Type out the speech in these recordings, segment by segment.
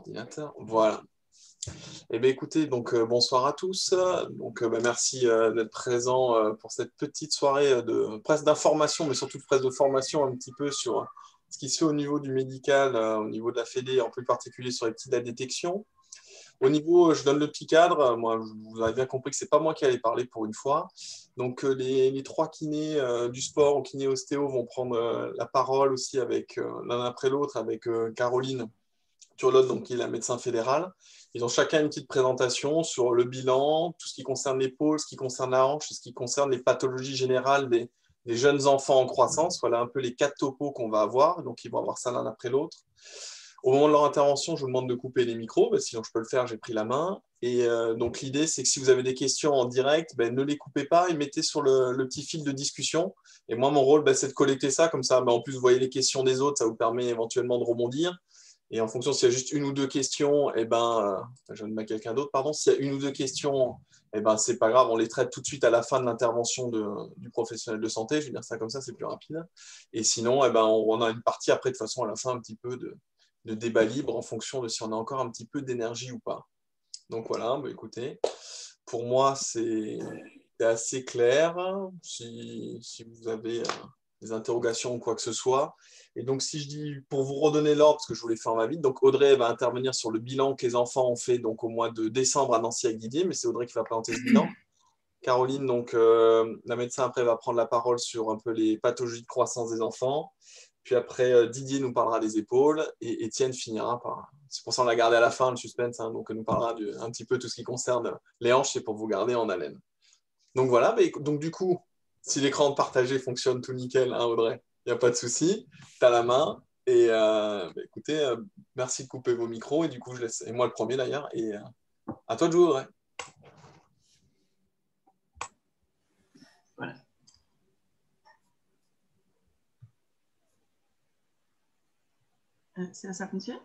ordinateur. Voilà. Eh bien, écoutez, donc bonsoir à tous. Donc, merci d'être présents pour cette petite soirée de presse d'information, mais surtout de presse de formation un petit peu sur ce qui se fait au niveau du médical, au niveau de la Fédé, en plus particulier sur les petites la détection. Au niveau, je donne le petit cadre. Moi, vous avez bien compris que c'est pas moi qui allais parler pour une fois. Donc, les trois kinés du sport ou kinés ostéo vont prendre la parole aussi avec l'un après l'autre, avec Caroline Turlot, donc qui est la médecin fédérale. Ils ont chacun une petite présentation sur le bilan, tout ce qui concerne l'épaule, ce qui concerne la hanche, ce qui concerne les pathologies générales des jeunes enfants en croissance. Voilà un peu les 4 topos qu'on va avoir. Donc, ils vont avoir ça l'un après l'autre. Au moment de leur intervention, je vous demande de couper les micros, sinon je peux le faire, j'ai pris la main. Et donc l'idée, c'est que si vous avez des questions en direct, ne les coupez pas et mettez sur le petit fil de discussion. Et moi, mon rôle, c'est de collecter ça, comme ça, en plus, vous voyez les questions des autres, ça vous permet éventuellement de rebondir. Et en fonction, s'il y a juste une ou deux questions, je vais mettre quelqu'un d'autre, pardon. S'il y a une ou deux questions, c'est pas grave, on les traite tout de suite à la fin de l'intervention du professionnel de santé. Je vais dire ça comme ça, c'est plus rapide. Et sinon, on a une partie après, de toute façon, à la fin, un petit peu de débat libre en fonction de si on a encore un petit peu d'énergie ou pas. Donc voilà, écoutez, pour moi, c'est assez clair. Si vous avez des interrogations ou quoi que ce soit. Et donc, si je dis, pour vous redonner l'ordre, parce que je vous l'ai fait en va-vite, donc Audrey va intervenir sur le bilan que les enfants ont fait donc, au mois de décembre à Nancy avec Didier, mais c'est Audrey qui va présenter ce bilan. Caroline, donc la médecin après, va prendre la parole sur un peu les pathologies de croissance des enfants. Puis après, Didier nous parlera des épaules et Étienne finira par... C'est pour ça qu'on l'a gardé à la fin, le suspense, hein, donc elle nous parlera un petit peu tout ce qui concerne les hanches, c'est pour vous garder en haleine. Donc voilà, donc du coup, si l'écran partagé fonctionne tout nickel, hein, Audrey, il n'y a pas de souci, tu as la main. Et écoutez, merci de couper vos micros et du coup, je laisse, et moi le premier d'ailleurs, et à toi de jouer, Audrey. Voilà. Ça fonctionne?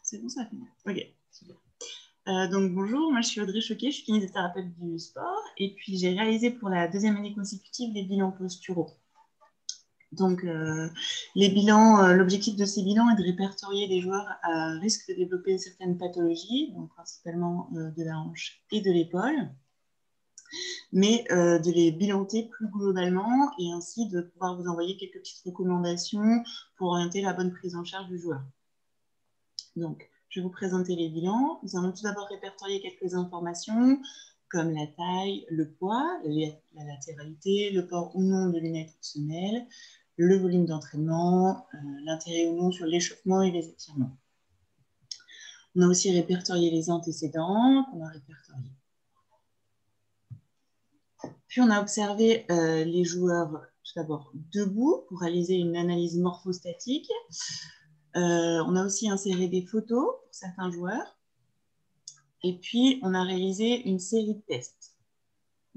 C'est bon, ça fonctionne. Ok, super. Donc bonjour, moi je suis Audrey Choquet, je suis kinésithérapeute du sport et puis j'ai réalisé pour la 2e année consécutive les bilans posturaux. Donc les bilans, l'objectif de ces bilans est de répertorier des joueurs à risque de développer certaines pathologies, donc principalement de la hanche et de l'épaule, mais de les bilanter plus globalement et ainsi de pouvoir vous envoyer quelques petites recommandations pour orienter la bonne prise en charge du joueur. Donc, je vais vous présenter les bilans. Nous allons tout d'abord répertorier quelques informations comme la taille, le poids, la latéralité, le port ou non de lunettes ou de semelles, le volume d'entraînement, l'intérêt ou non sur l'échauffement et les étirements. On a aussi répertorié les antécédents qu'on a répertoriés. Puis on a observé les joueurs tout d'abord debout pour réaliser une analyse morphostatique. On a aussi inséré des photos pour certains joueurs. Et puis, on a réalisé une série de tests.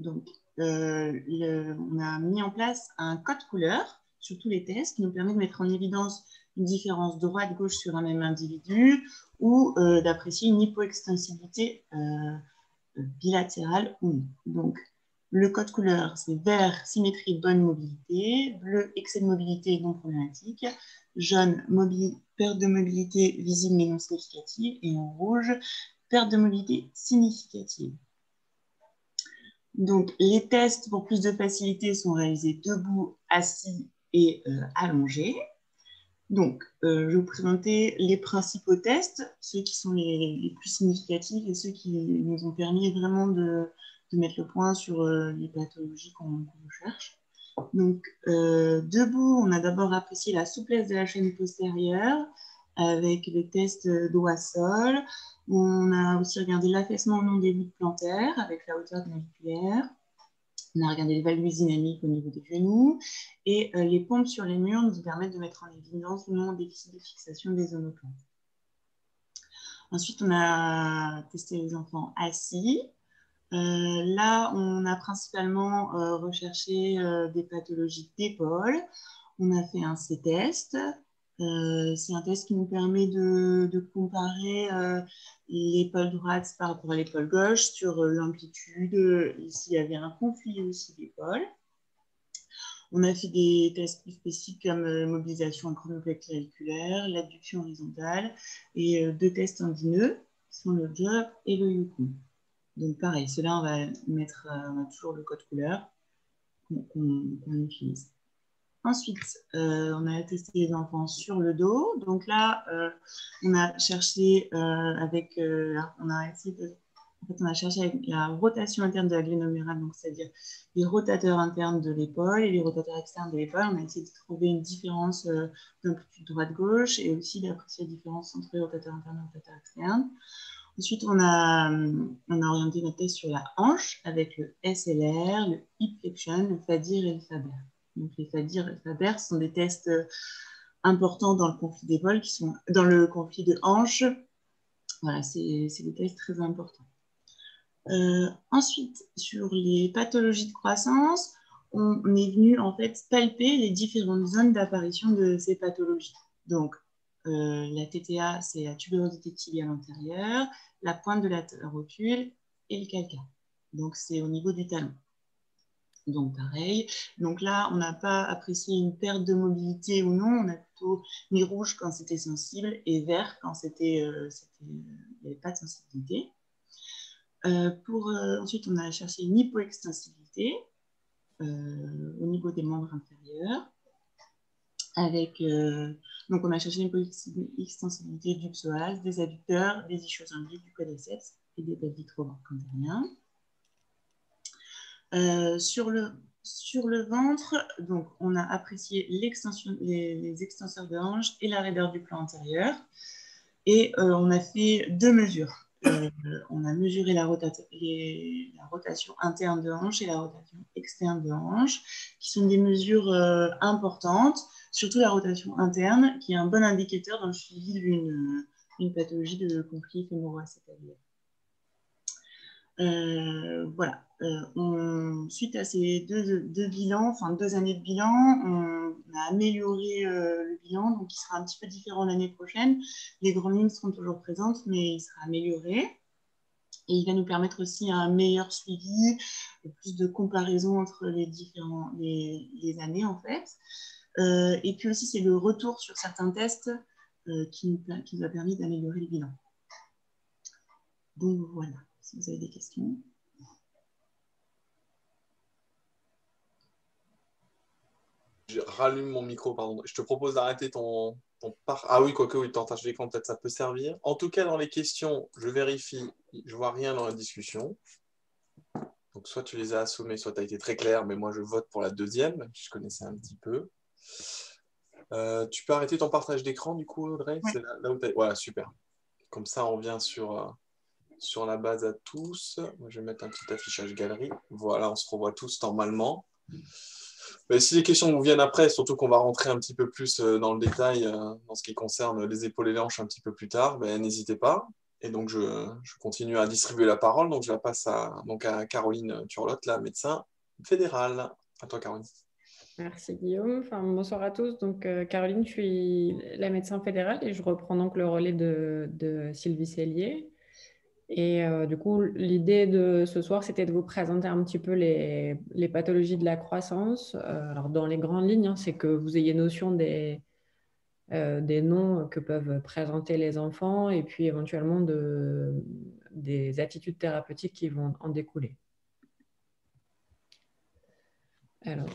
Donc, on a mis en place un code couleur sur tous les tests qui nous permet de mettre en évidence une différence droite-gauche sur un même individu ou d'apprécier une hypoextensibilité bilatérale ou non. Donc, le code couleur, c'est vert, symétrie, bonne mobilité, bleu, excès de mobilité non problématique, jaune, perte de mobilité visible mais non significative, et en rouge, perte de mobilité significative. Donc, les tests pour plus de facilité sont réalisés debout, assis et allongés. Donc, je vais vous présenter les principaux tests, ceux qui sont les plus significatifs et ceux qui nous ont permis vraiment de mettre le point sur les pathologies qu'on cherche. Donc, debout, on a d'abord apprécié la souplesse de la chaîne postérieure avec le test dos-à-sol. On a aussi regardé l'affaissement au long des voûtes plantaires avec la hauteur naviculaire. On a regardé les valgus dynamiques au niveau des genoux et les pompes sur les murs nous permettent de mettre en évidence ou non déficit de fixation des omoplates. Ensuite, on a testé les enfants assis. Là, on a principalement recherché des pathologies d'épaule. On a fait un C-test. C'est un test qui nous permet de comparer l'épaule droite par rapport à l'épaule gauche sur l'amplitude. Ici, il y avait un conflit aussi d'épaule. On a fait des tests plus spécifiques comme mobilisation acromioclaviculaire, l'adduction horizontale et 2 tests tendineux qui sont le JOP et le Yukon. Donc pareil, ceux-là, on va mettre toujours le code couleur qu'on utilise. Ensuite, on a testé les enfants sur le dos. Donc là, on a cherché avec la rotation interne de la glénomérale, donc c'est-à-dire les rotateurs internes de l'épaule et les rotateurs externes de l'épaule. On a essayé de trouver une différence d'amplitude droite-gauche et aussi d'apprécier la différence entre les rotateurs internes et les rotateurs externes. Ensuite, on a orienté notre test sur la hanche avec le SLR, le hip flexion, le FADIR et le FABER. Donc, les FADIR et le FABER sont des tests importants dans le conflit d'épaule, qui sont dans le conflit de hanche. Voilà, c'est des tests très importants. Ensuite, sur les pathologies de croissance, on est venu en fait palper les différentes zones d'apparition de ces pathologies. Donc, la TTA, c'est la tubérosité tibiale antérieure, la pointe de la rotule et le calcaire. Donc, c'est au niveau du talon. Donc, pareil. Donc là, on n'a pas apprécié une perte de mobilité ou non. On a plutôt mis rouge quand c'était sensible et vert quand il n'y avait pas de sensibilité. Ensuite, on a cherché une hypoextensibilité au niveau des membres inférieurs. Donc, on a cherché une hypoextensibilité du psoas, des adducteurs, des ischiosyndriques, du quadriceps et des pelvico-cantériens. Sur le ventre, donc, on a apprécié les extenseurs de hanche et la raideur du plan antérieur. Et on a fait 2 mesures. On a mesuré la rotation interne de hanche et la rotation externe de hanche, qui sont des mesures importantes, surtout la rotation interne, qui est un bon indicateur dans le suivi d'une pathologie de conflit fémoro-acétabulaire. Voilà. Suite à ces deux bilans, enfin 2 années de bilan, on a amélioré le bilan, donc il sera un petit peu différent l'année prochaine. Les grandes lignes seront toujours présentes, mais il sera amélioré. Et il va nous permettre aussi un meilleur suivi, plus de comparaison entre les années en fait. Et puis aussi, c'est le retour sur certains tests qui nous a permis d'améliorer le bilan. Donc voilà, si vous avez des questions. Je rallume mon micro, pardon. Je te propose d'arrêter ton Ah oui, quoique, oui, ton partage d'écran, peut-être ça peut servir. En tout cas, dans les questions, je vérifie, je vois rien dans la discussion. Donc, soit tu les as assommées, soit tu as été très clair, mais moi, je vote pour la deuxième, je connaissais un petit peu. Tu peux arrêter ton partage d'écran, du coup, Audrey? Ouais. C'est là où tu as... Voilà, super. Comme ça, on revient sur la base à tous. Moi, je vais mettre un petit affichage galerie. Voilà, on se revoit tous normalement. Mais si les questions vous viennent après, surtout qu'on va rentrer un petit peu plus dans le détail dans ce qui concerne les épaules et les hanches un petit peu plus tard, ben, n'hésitez pas. Et donc, je continue à distribuer la parole. Donc, je la passe à Caroline Turlotte, la médecin fédérale. À toi, Caroline. Merci Guillaume. Enfin, bonsoir à tous. Donc, Caroline, je suis la médecin fédérale et je reprends donc le relais de Sylvie Cellier. Et du coup, l'idée de ce soir, c'était de vous présenter un petit peu les pathologies de la croissance. Alors, dans les grandes lignes, hein, c'est que vous ayez notion des noms que peuvent présenter les enfants et puis éventuellement des attitudes thérapeutiques qui vont en découler. Alors,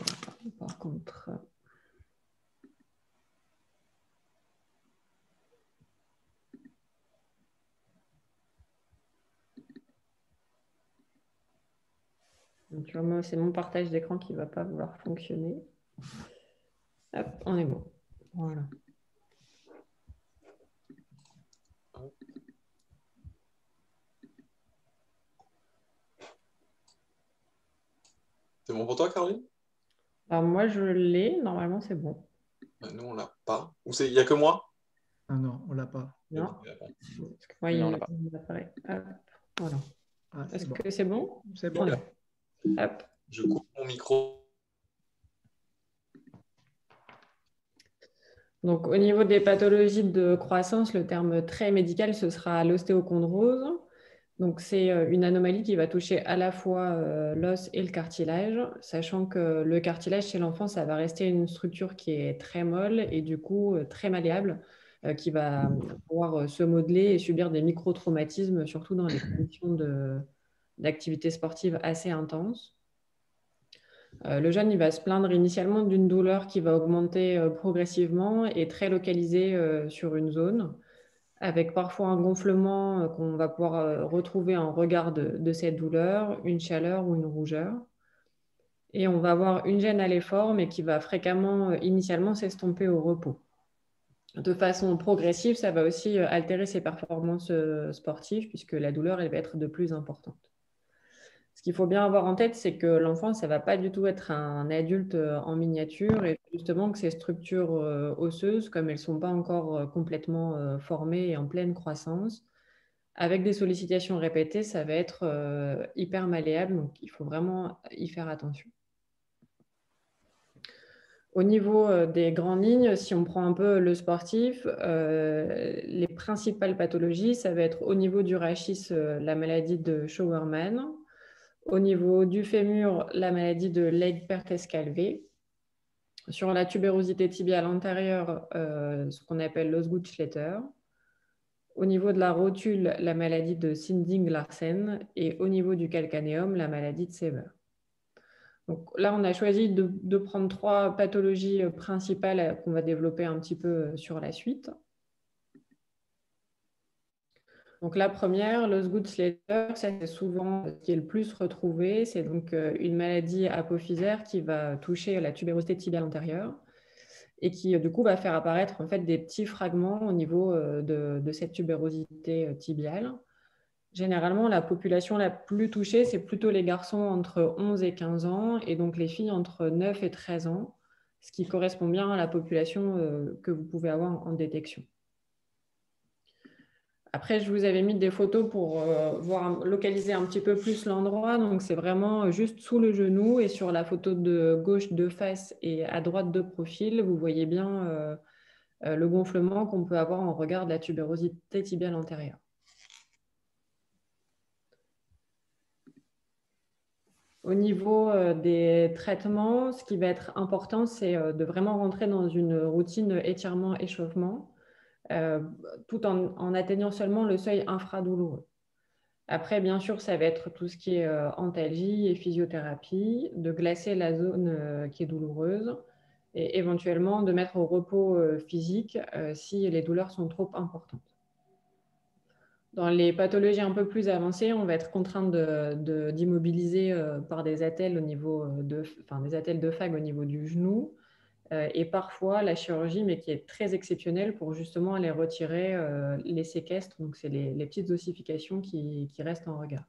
par contre... C'est mon partage d'écran qui ne va pas vouloir fonctionner. Hop, on est bon. Voilà. C'est bon pour toi, Caroline? Alors moi, je l'ai. Normalement, c'est bon. Nous, on ne l'a pas. Ou il n'y a que moi? Ah non, on ne l'a pas. Non. Parce que moi, non, on l'a pas. il apparaît. Hop, voilà. Ah, Est-ce bon. que c'est bon? C'est bon. Hop. Je coupe mon micro. Donc, au niveau des pathologies de croissance, le terme très médical, ce sera l'ostéochondrose. Donc, c'est une anomalie qui va toucher à la fois l'os et le cartilage, sachant que le cartilage chez l'enfant, ça va rester une structure qui est très molle et du coup très malléable, qui va pouvoir se modeler et subir des micro-traumatismes, surtout dans les conditions d'activité sportive assez intenses. Le jeune, il va se plaindre initialement d'une douleur qui va augmenter progressivement et très localisée sur une zone, avec parfois un gonflement qu'on va pouvoir retrouver en regard de cette douleur, une chaleur ou une rougeur. Et on va avoir une gêne à l'effort, mais qui va fréquemment, initialement, s'estomper au repos. De façon progressive, ça va aussi altérer ses performances sportives, puisque la douleur, elle va être de plus importante. Ce qu'il faut bien avoir en tête, c'est que l'enfant, ça ne va pas du tout être un adulte en miniature et justement que ces structures osseuses, comme elles ne sont pas encore complètement formées et en pleine croissance, avec des sollicitations répétées, ça va être hyper malléable, donc il faut vraiment y faire attention. Au niveau des grandes lignes, si on prend un peu le sportif, les principales pathologies, ça va être au niveau du rachis, la maladie de Schauermann. Au niveau du fémur, la maladie de Legg-Perthes-Calvé. Sur la tubérosité tibiale antérieure, ce qu'on appelle l'Osgood-Schletter. Au niveau de la rotule, la maladie de Sinding-Larsen. Et au niveau du calcanéum, la maladie de Sever. Donc là, on a choisi de prendre 3 pathologies principales qu'on va développer un petit peu sur la suite. Donc la première, l'Osgood-Schletter, ça c'est souvent ce qui est le plus retrouvé. C'est donc une maladie apophysaire qui va toucher la tubérosité tibiale antérieure et qui du coup va faire apparaître en fait des petits fragments au niveau de cette tubérosité tibiale. Généralement, la population la plus touchée, c'est plutôt les garçons entre 11 et 15 ans et donc les filles entre 9 et 13 ans, ce qui correspond bien à la population que vous pouvez avoir en détection. Après, je vous avais mis des photos pour localiser un petit peu plus l'endroit. Donc, c'est vraiment juste sous le genou et sur la photo de gauche de face et à droite de profil, vous voyez bien le gonflement qu'on peut avoir en regard de la tubérosité tibiale antérieure. Au niveau des traitements, ce qui va être important, c'est de vraiment rentrer dans une routine étirement-échauffement, tout en atteignant seulement le seuil infradouloureux. Après, bien sûr, ça va être tout ce qui est antalgie et physiothérapie, de glacer la zone qui est douloureuse et éventuellement de mettre au repos physique si les douleurs sont trop importantes. Dans les pathologies un peu plus avancées, on va être contraint d'immobiliser par des attelles des attelles de FAG au niveau du genou et parfois la chirurgie, mais qui est très exceptionnelle pour justement aller retirer les séquestres, donc c'est les petites ossifications qui restent en regard.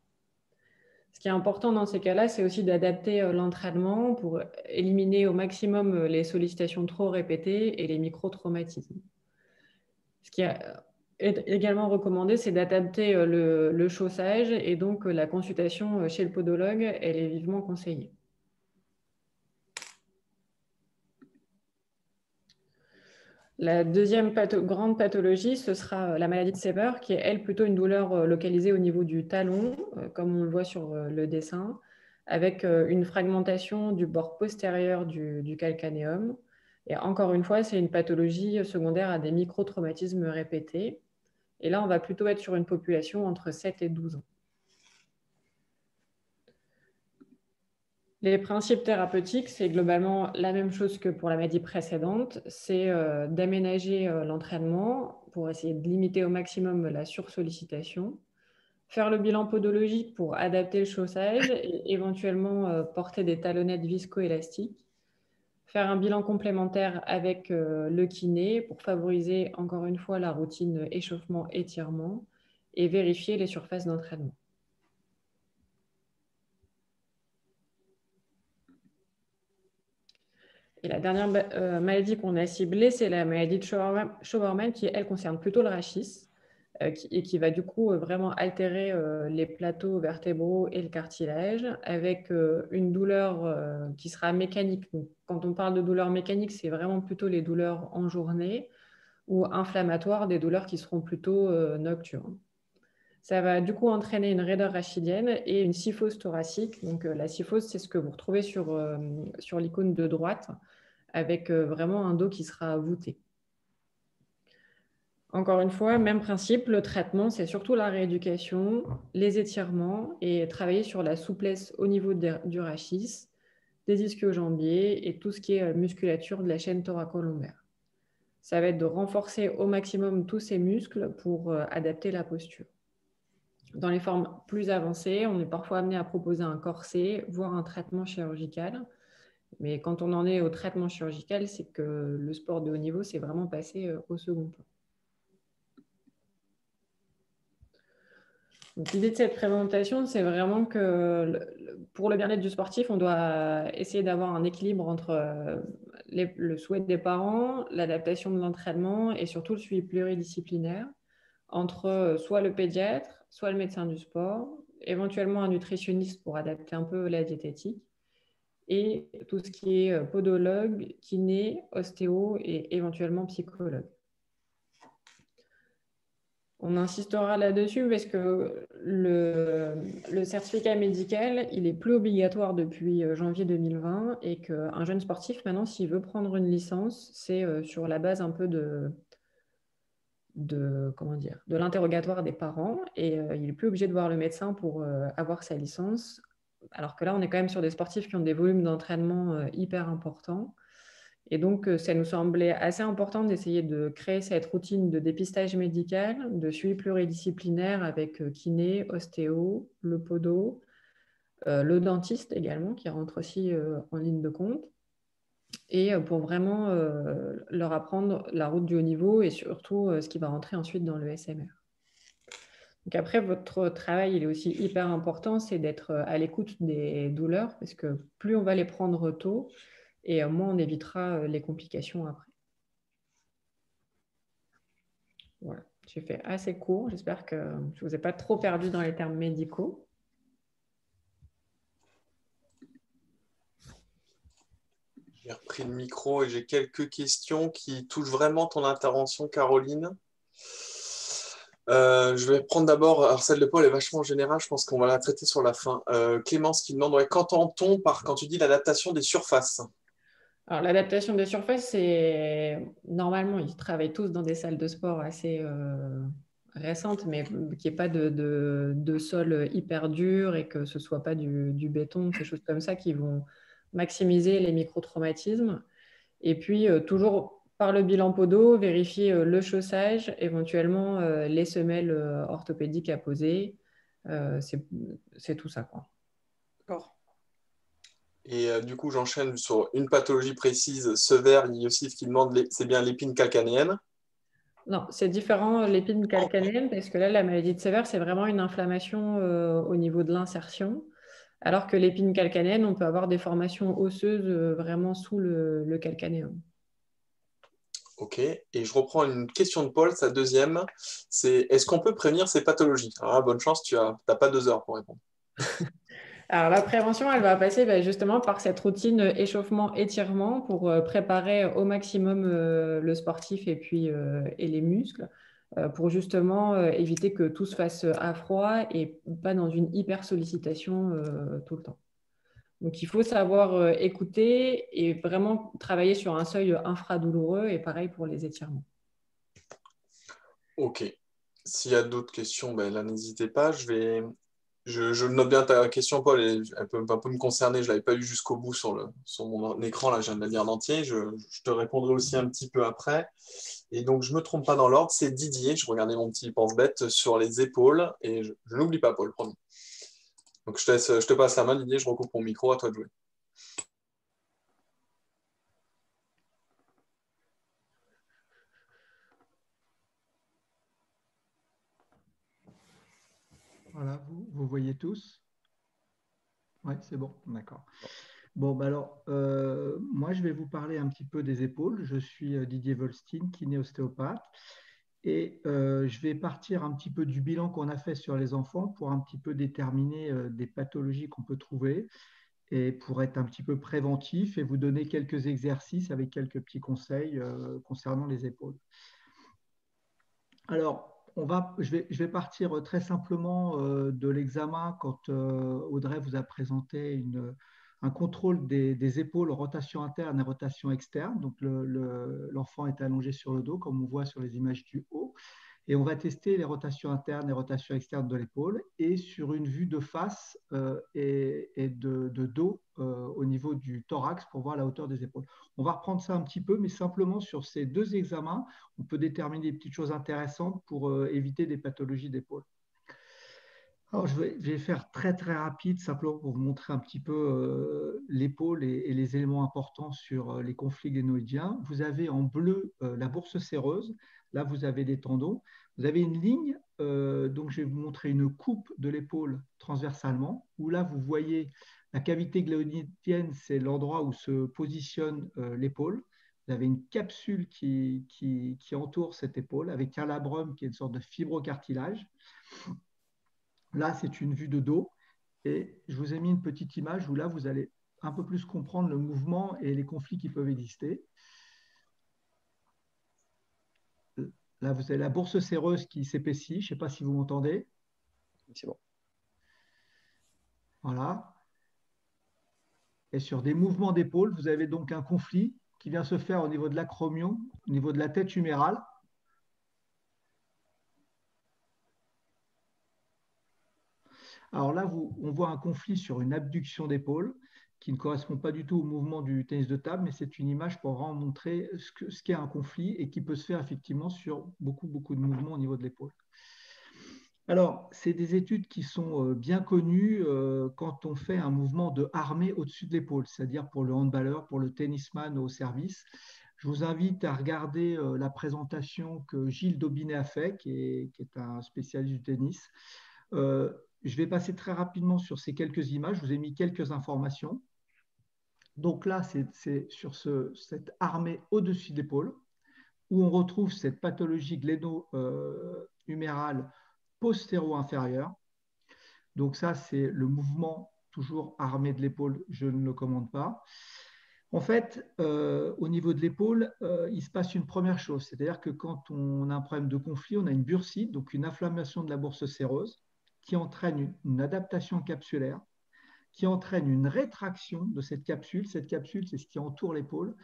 Ce qui est important dans ces cas-là, c'est aussi d'adapter l'entraînement pour éliminer au maximum les sollicitations trop répétées et les micro-traumatismes. Ce qui est également recommandé, c'est d'adapter le chaussage et donc la consultation chez le podologue, elle est vivement conseillée. La deuxième grande pathologie, ce sera la maladie de Sever, qui est, elle, plutôt une douleur localisée au niveau du talon, comme on le voit sur le dessin, avec une fragmentation du bord postérieur du calcanéum. Et encore une fois, c'est une pathologie secondaire à des micro-traumatismes répétés. Et là, on va plutôt être sur une population entre 7 et 12 ans. Les principes thérapeutiques, c'est globalement la même chose que pour la maladie précédente, c'est d'aménager l'entraînement pour essayer de limiter au maximum la sursollicitation, faire le bilan podologique pour adapter le chaussage et éventuellement porter des talonnettes viscoélastiques, faire un bilan complémentaire avec le kiné pour favoriser encore une fois la routine échauffement-étirement et vérifier les surfaces d'entraînement. Et la dernière maladie qu'on a ciblée, c'est la maladie de Schauermann qui, elle, concerne plutôt le rachis et qui va du coup vraiment altérer les plateaux vertébraux et le cartilage avec une douleur qui sera mécanique. Donc, quand on parle de douleur mécanique, c'est vraiment plutôt les douleurs en journée ou inflammatoires, des douleurs qui seront plutôt nocturnes. Ça va du coup entraîner une raideur rachidienne et une kyphose thoracique. Donc, la kyphose, c'est ce que vous retrouvez sur l'icône de droite, avec vraiment un dos qui sera voûté. Encore une fois, même principe, le traitement, c'est surtout la rééducation, les étirements et travailler sur la souplesse au niveau du rachis, des ischio-jambiers et tout ce qui est musculature de la chaîne thoraco-lombaire. Ça va être de renforcer au maximum tous ces muscles pour adapter la posture. Dans les formes plus avancées, on est parfois amené à proposer un corset, voire un traitement chirurgical. Mais quand on en est au traitement chirurgical, c'est que le sport de haut niveau, c'est vraiment passé au second plan. L'idée de cette présentation, c'est vraiment que pour le bien-être du sportif, on doit essayer d'avoir un équilibre entre le souhait des parents, l'adaptation de l'entraînement et surtout le suivi pluridisciplinaire entre soit le pédiatre, soit le médecin du sport, éventuellement un nutritionniste pour adapter un peu la diététique et tout ce qui est podologue, kiné, ostéo et éventuellement psychologue. On insistera là-dessus parce que le certificat médical, il n'est plus obligatoire depuis janvier 2020 et qu'un jeune sportif, maintenant, s'il veut prendre une licence, c'est sur la base un peu de l'interrogatoire des parents et il n'est plus obligé de voir le médecin pour avoir sa licence. Alors que là, on est quand même sur des sportifs qui ont des volumes d'entraînement hyper importants. Et donc, ça nous semblait assez important d'essayer de créer cette routine de dépistage médical, de suivi pluridisciplinaire avec kiné, ostéo, le podo, le dentiste également, qui rentre aussi en ligne de compte, et pour vraiment leur apprendre la route du haut niveau et surtout ce qui va rentrer ensuite dans le SMR. Donc après, votre travail, il est aussi hyper important, c'est d'être à l'écoute des douleurs, parce que plus on va les prendre tôt, et moins on évitera les complications après. Voilà, j'ai fait assez court. J'espère que je ne vous ai pas trop perdu dans les termes médicaux. J'ai repris le micro et j'ai quelques questions qui touchent vraiment ton intervention, Caroline. Je vais prendre d'abord, alors celle de Paul est vachement générale, je pense qu'on va la traiter sur la fin. Clémence qui demande, qu'entend-on par quand tu dis l'adaptation des surfaces? Alors, l'adaptation des surfaces, c'est normalement, ils travaillent tous dans des salles de sport assez récentes, mais qu'il n'y ait pas de sol hyper dur et que ce ne soit pas du béton, ces choses comme ça qui vont maximiser les micro-traumatismes. Et puis, toujours par le bilan podo, vérifier le chaussage, éventuellement les semelles orthopédiques à poser. C'est tout ça, quoi. D'accord. Et du coup, j'enchaîne sur une pathologie précise, sévère, Yossif qui demande, c'est bien l'épine calcanéenne? Non, c'est différent l'épine calcanéenne parce que là, la maladie de Sévère, c'est vraiment une inflammation au niveau de l'insertion. Alors que l'épine calcanéenne, on peut avoir des formations osseuses vraiment sous le calcanéum. Ok, et je reprends une question de Paul, sa deuxième, c'est est-ce qu'on peut prévenir ces pathologies? Alors là, bonne chance, tu n'as pas 2 heures pour répondre. Alors, la prévention, elle va passer justement par cette routine échauffement-étirement pour préparer au maximum le sportif et les muscles pour justement éviter que tout se fasse à froid et pas dans une hyper sollicitation tout le temps. Donc, il faut savoir écouter et vraiment travailler sur un seuil infradouloureux et pareil pour les étirements. Ok, s'il y a d'autres questions, ben là, n'hésitez pas. Je note bien ta question, Paul, et elle peut un peu me concerner. Je ne l'avais pas eu jusqu'au bout sur mon écran. Là, je viens de la lire en entier. Je te répondrai aussi un petit peu après. Et donc, je ne me trompe pas dans l'ordre. C'est Didier. Je regardais mon petit pense-bête sur les épaules. Et je n'oublie pas, Paul, promis. Donc, je te passe la main, Didier. Je recoupe mon micro. À toi de jouer. Voilà, vous voyez tous? Oui, c'est bon, d'accord. Bon, bah alors, moi, je vais vous parler un petit peu des épaules. Je suis Didier Volstein, kiné-ostéopathe. Et je vais partir un petit peu du bilan qu'on a fait sur les enfants pour un petit peu déterminer des pathologies qu'on peut trouver et pour être un petit peu préventif et vous donner quelques exercices avec quelques petits conseils concernant les épaules. Alors, je vais partir très simplement de l'examen quand Audrey vous a présenté un contrôle des épaules, rotation interne et rotation externe. Donc, l'enfant est allongé sur le dos, comme on voit sur les images du haut. Et on va tester les rotations internes et rotations externes de l'épaule et sur une vue de face et de dos au niveau du thorax pour voir la hauteur des épaules. On va reprendre ça un petit peu, mais simplement sur ces deux examens, on peut déterminer des petites choses intéressantes pour éviter des pathologies d'épaule. Alors, je vais faire très très rapide, simplement pour vous montrer un petit peu l'épaule et les éléments importants sur les conflits glénoïdiens. Vous avez en bleu la bourse séreuse. Là, vous avez des tendons. Vous avez une ligne, donc je vais vous montrer une coupe de l'épaule transversalement, où là, vous voyez la cavité glénoïdienne, c'est l'endroit où se positionne l'épaule. Vous avez une capsule qui entoure cette épaule, avec un labrum qui est une sorte de fibrocartilage. Là, c'est une vue de dos et je vous ai mis une petite image où là, vous allez un peu plus comprendre le mouvement et les conflits qui peuvent exister. Là, vous avez la bourse séreuse qui s'épaissit. Je ne sais pas si vous m'entendez. C'est bon. Voilà. Et sur des mouvements d'épaule, vous avez donc un conflit qui vient se faire au niveau de l'acromion, au niveau de la tête humérale. Alors là, on voit un conflit sur une abduction d'épaule qui ne correspond pas du tout au mouvement du tennis de table, mais c'est une image pour vraiment montrer ce qu'est un conflit et qui peut se faire effectivement sur beaucoup de mouvements au niveau de l'épaule. Alors, c'est des études qui sont bien connues quand on fait un mouvement de armée au-dessus de l'épaule, c'est-à-dire pour le handballeur, pour le tennisman au service. Je vous invite à regarder la présentation que Gilles Daubinet a fait, qui est un spécialiste du tennis. Je vais passer très rapidement sur ces quelques images. Je vous ai mis quelques informations. Donc là, c'est sur cette armée au-dessus de l'épaule où on retrouve cette pathologie gléno-humérale postéro-inférieure. Donc ça, c'est le mouvement toujours armé de l'épaule. Je ne le commande pas. En fait, au niveau de l'épaule, il se passe une première chose. C'est-à-dire que quand on a un problème de conflit, on a une bursite, donc une inflammation de la bourse séreuse, qui entraîne une adaptation capsulaire, qui entraîne une rétraction de cette capsule. Cette capsule, c'est ce qui entoure l'épaule.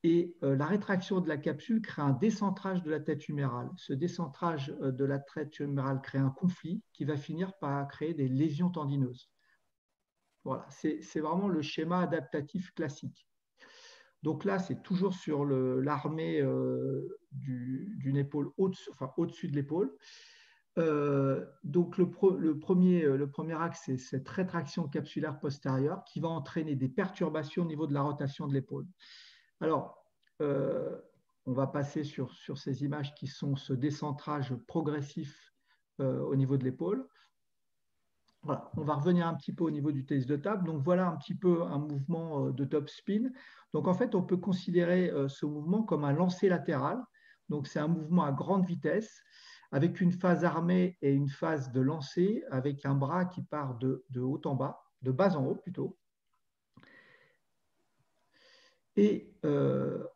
Et la rétraction de la capsule crée un décentrage de la tête humérale. Ce décentrage de la tête humérale crée un conflit qui va finir par créer des lésions tendineuses. Voilà, c'est vraiment le schéma adaptatif classique. Donc là, c'est toujours sur l'armée d'une épaule au-dessus de l'épaule. Donc le premier axe, c'est cette rétraction capsulaire postérieure qui va entraîner des perturbations au niveau de la rotation de l'épaule. Alors, on va passer sur ces images qui sont ce décentrage progressif au niveau de l'épaule. Voilà, on va revenir un petit peu au niveau du tennis de table. Donc voilà un petit peu un mouvement de top spin. Donc en fait, on peut considérer ce mouvement comme un lancer latéral. Donc c'est un mouvement à grande vitesse avec une phase armée et une phase de lancer avec un bras qui part de haut en bas, de bas en haut plutôt. Et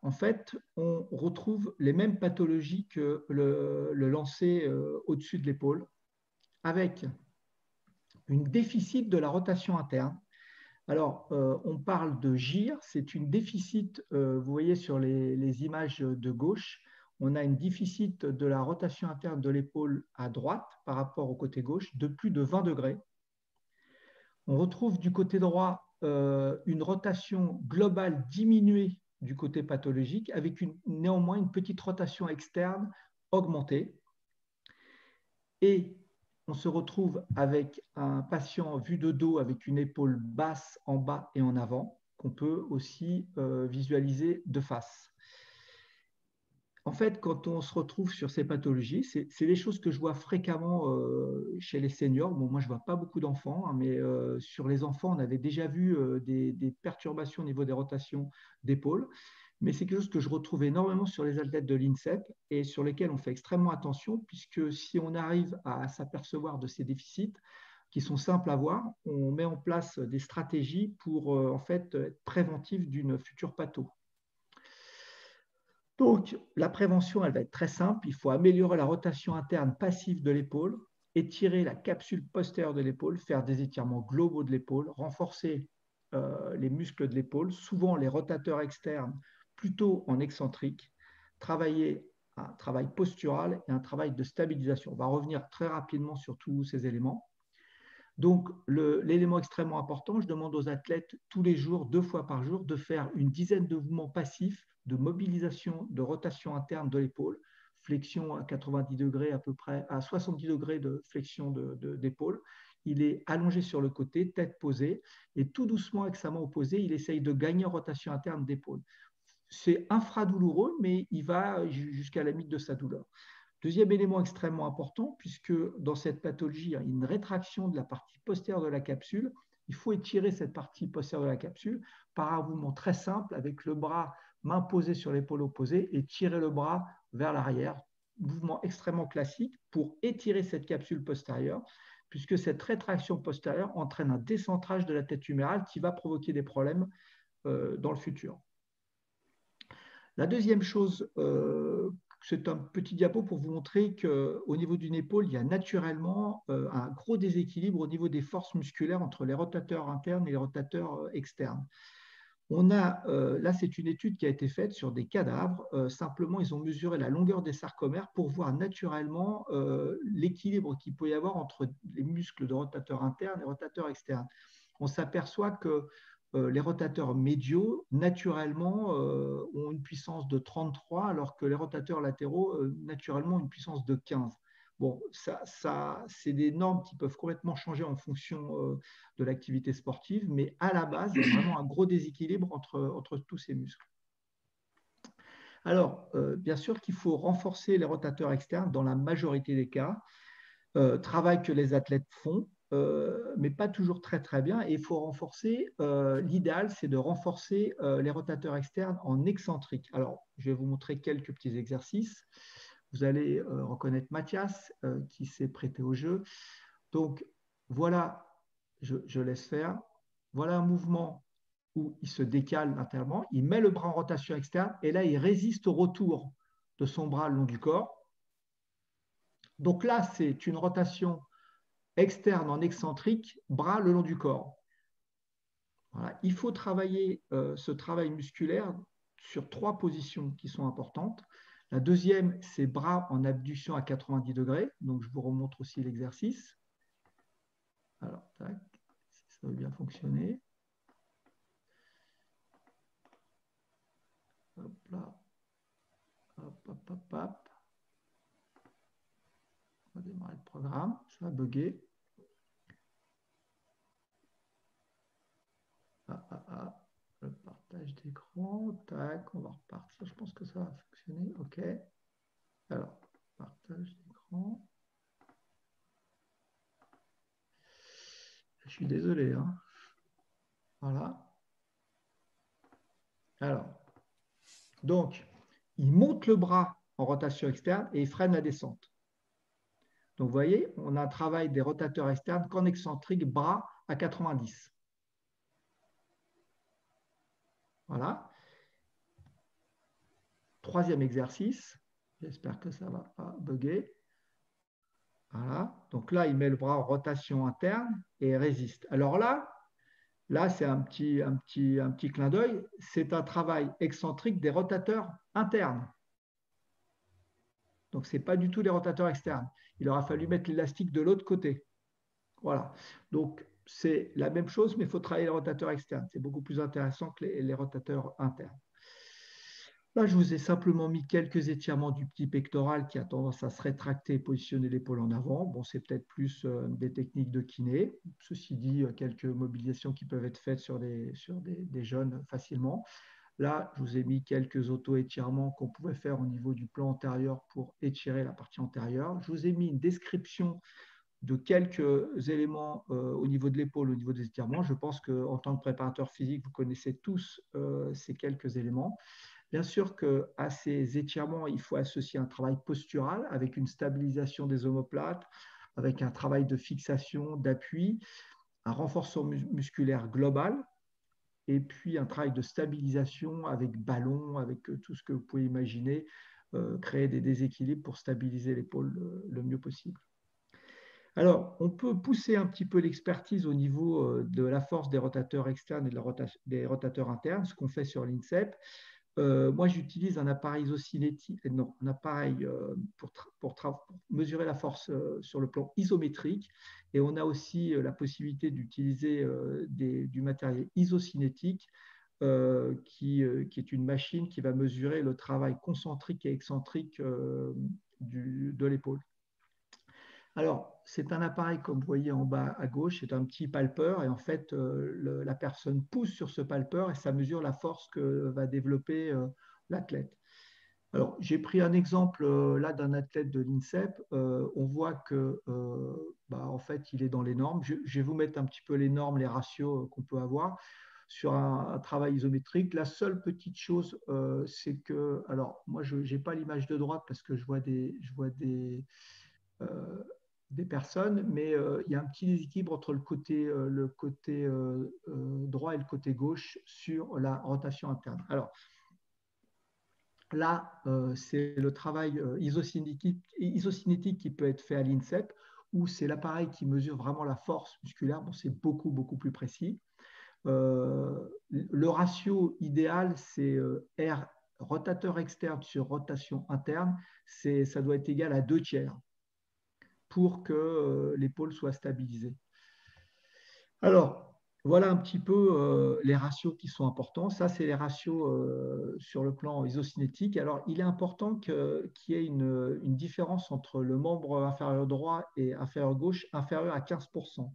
en fait, on retrouve les mêmes pathologies que le lancer au-dessus de l'épaule avec une déficit de la rotation interne. Alors, on parle de gire, c'est une déficit, vous voyez sur les images de gauche, on a une déficit de la rotation interne de l'épaule à droite par rapport au côté gauche de plus de 20 degrés. On retrouve du côté droit une rotation globale diminuée du côté pathologique avec néanmoins une petite rotation externe augmentée. Et on se retrouve avec un patient vu de dos avec une épaule basse en bas et en avant qu'on peut aussi visualiser de face. En fait, quand on se retrouve sur ces pathologies, c'est des choses que je vois fréquemment chez les seniors. Bon, moi, je ne vois pas beaucoup d'enfants, hein, mais sur les enfants, on avait déjà vu des perturbations au niveau des rotations d'épaule. Mais c'est quelque chose que je retrouve énormément sur les athlètes de l'INSEP et sur lesquels on fait extrêmement attention, puisque si on arrive à s'apercevoir de ces déficits, qui sont simples à voir, on met en place des stratégies pour en fait être préventif d'une future patho. Donc, la prévention, elle va être très simple. Il faut améliorer la rotation interne passive de l'épaule, étirer la capsule postérieure de l'épaule, faire des étirements globaux de l'épaule, renforcer les muscles de l'épaule, souvent les rotateurs externes, plutôt en excentrique, travailler un travail postural et un travail de stabilisation. On va revenir très rapidement sur tous ces éléments. Donc, l'élément extrêmement important, je demande aux athlètes tous les jours, 2 fois par jour, de faire une dizaine de mouvements passifs de mobilisation, de rotation interne de l'épaule, flexion à 90 degrés à peu près, à 70 degrés de flexion d'épaule. Il est allongé sur le côté, tête posée, et tout doucement avec sa main opposée, il essaye de gagner en rotation interne d'épaule. C'est infradouloureux, mais il va jusqu'à la limite de sa douleur. Deuxième élément extrêmement important, puisque dans cette pathologie, il y a une rétraction de la partie postérieure de la capsule. Il faut étirer cette partie postérieure de la capsule par un mouvement très simple avec le bras, main posée sur l'épaule opposée et tirer le bras vers l'arrière. Mouvement extrêmement classique pour étirer cette capsule postérieure, puisque cette rétraction postérieure entraîne un décentrage de la tête humérale qui va provoquer des problèmes dans le futur. La deuxième chose, c'est un petit diapo pour vous montrer qu'au niveau d'une épaule, il y a naturellement un gros déséquilibre au niveau des forces musculaires entre les rotateurs internes et les rotateurs externes. On a, là, c'est une étude qui a été faite sur des cadavres. Simplement, ils ont mesuré la longueur des sarcomères pour voir naturellement l'équilibre qu'il peut y avoir entre les muscles de rotateurs internes et rotateurs externes. On s'aperçoit que les rotateurs médiaux, naturellement, ont une puissance de 33, alors que les rotateurs latéraux, naturellement, ont une puissance de 15. Bon, c'est des normes qui peuvent complètement changer en fonction de l'activité sportive, mais à la base, il y a vraiment un gros déséquilibre entre tous ces muscles. Alors, bien sûr qu'il faut renforcer les rotateurs externes dans la majorité des cas, travail que les athlètes font, mais pas toujours très très bien. Et il faut renforcer, l'idéal, c'est de renforcer les rotateurs externes en excentrique. Alors, je vais vous montrer quelques petits exercices. Vous allez reconnaître Mathias qui s'est prêté au jeu. Donc, voilà, je laisse faire. Voilà un mouvement où il se décale intérieurement, il met le bras en rotation externe et là, il résiste au retour de son bras le long du corps. Donc là, c'est une rotation externe en excentrique, bras le long du corps. Voilà. Il faut travailler ce travail musculaire sur 3 positions qui sont importantes. La deuxième, c'est bras en abduction à 90 degrés. Donc, je vous remontre aussi l'exercice. Alors, tac, si ça veut bien fonctionner. Hop là. Hop, hop, hop, hop. On va démarrer le programme. Ça va bugger. Le partage d'écran. Tac, on va repartir. Je pense que ça va fonctionner. OK. Alors, partage d'écran. Je suis désolé. Hein. Voilà. Alors, donc, il monte le bras en rotation externe et il freine la descente. Donc, vous voyez, on a un travail des rotateurs externes qu'en excentrique, bras à 90. Voilà. Troisième exercice. J'espère que ça ne va pas bugger. Voilà. Donc là, il met le bras en rotation interne et résiste. Alors là c'est un petit clin d'œil. C'est un travail excentrique des rotateurs internes. Donc, ce n'est pas du tout les rotateurs externes. Il aura fallu mettre l'élastique de l'autre côté. Voilà. Donc, c'est la même chose, mais il faut travailler les rotateurs externes. C'est beaucoup plus intéressant que les rotateurs internes. Là, je vous ai simplement mis quelques étirements du petit pectoral qui a tendance à se rétracter et positionner l'épaule en avant. Bon, c'est peut-être plus des techniques de kiné. Ceci dit, quelques mobilisations qui peuvent être faites sur des jeunes facilement. Là, je vous ai mis quelques auto-étirements qu'on pouvait faire au niveau du plan antérieur pour étirer la partie antérieure. Je vous ai mis une description de quelques éléments au niveau de l'épaule, au niveau des étirements. Je pense qu'en tant que préparateur physique, vous connaissez tous ces quelques éléments. Bien sûr qu'à ces étirements, il faut associer un travail postural avec une stabilisation des omoplates, avec un travail de fixation, d'appui, un renforcement musculaire global. et puis un travail de stabilisation avec ballon, avec tout ce que vous pouvez imaginer, créer des déséquilibres pour stabiliser l'épaule le mieux possible. Alors, on peut pousser un petit peu l'expertise au niveau de la force des rotateurs externes et des rotateurs internes, ce qu'on fait sur l'INSEP. Moi, j'utilise un appareil isocinétique, non, un appareil pour mesurer la force sur le plan isométrique. Et on a aussi la possibilité d'utiliser du matériel isocinétique qui est une machine qui va mesurer le travail concentrique et excentrique de l'épaule. Alors, c'est un appareil, comme vous voyez en bas à gauche, c'est un petit palpeur et en fait, la personne pousse sur ce palpeur et ça mesure la force que va développer l'athlète. Alors, j'ai pris un exemple là d'un athlète de l'INSEP. On voit que, en fait, il est dans les normes. Je vais vous mettre un petit peu les normes, les ratios qu'on peut avoir sur un travail isométrique. La seule petite chose, c'est que, alors, moi, je n'ai pas l'image de droite parce que je vois des personnes, mais il y a un petit déséquilibre entre le côté droit et le côté gauche sur la rotation interne. Alors, là, c'est le travail isocinétique qui peut être fait à l'INSEP, où c'est l'appareil qui mesure vraiment la force musculaire. Bon, c'est beaucoup, beaucoup plus précis. Le ratio idéal, c'est R rotateur externe sur rotation interne. Ça doit être égal à 2/3 pour que l'épaule soit stabilisée. Alors, voilà un petit peu les ratios qui sont importants. Ça, c'est les ratios sur le plan isocinétique. Alors, il est important qu'il y ait une différence entre le membre inférieur droit et inférieur gauche inférieur à 15%.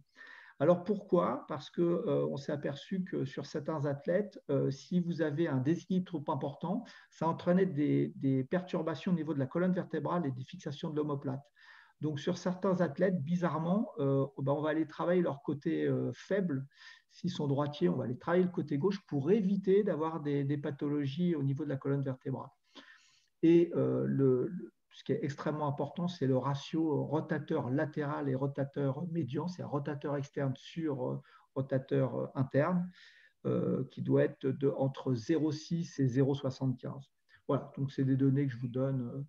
Alors, pourquoi? Parce qu'on s'est aperçu que sur certains athlètes, si vous avez un déséquilibre trop important, ça entraînait des perturbations au niveau de la colonne vertébrale et des fixations de l'omoplate. Donc, sur certains athlètes, bizarrement, on va aller travailler leur côté faible. S'ils sont droitiers, on va aller travailler le côté gauche pour éviter d'avoir des pathologies au niveau de la colonne vertébrale. Et ce qui est extrêmement important, c'est le ratio rotateur latéral et rotateur médian, c'est un rotateur externe sur rotateur interne, qui doit être entre 0,6 et 0,75. Voilà, donc c'est des données que je vous donne.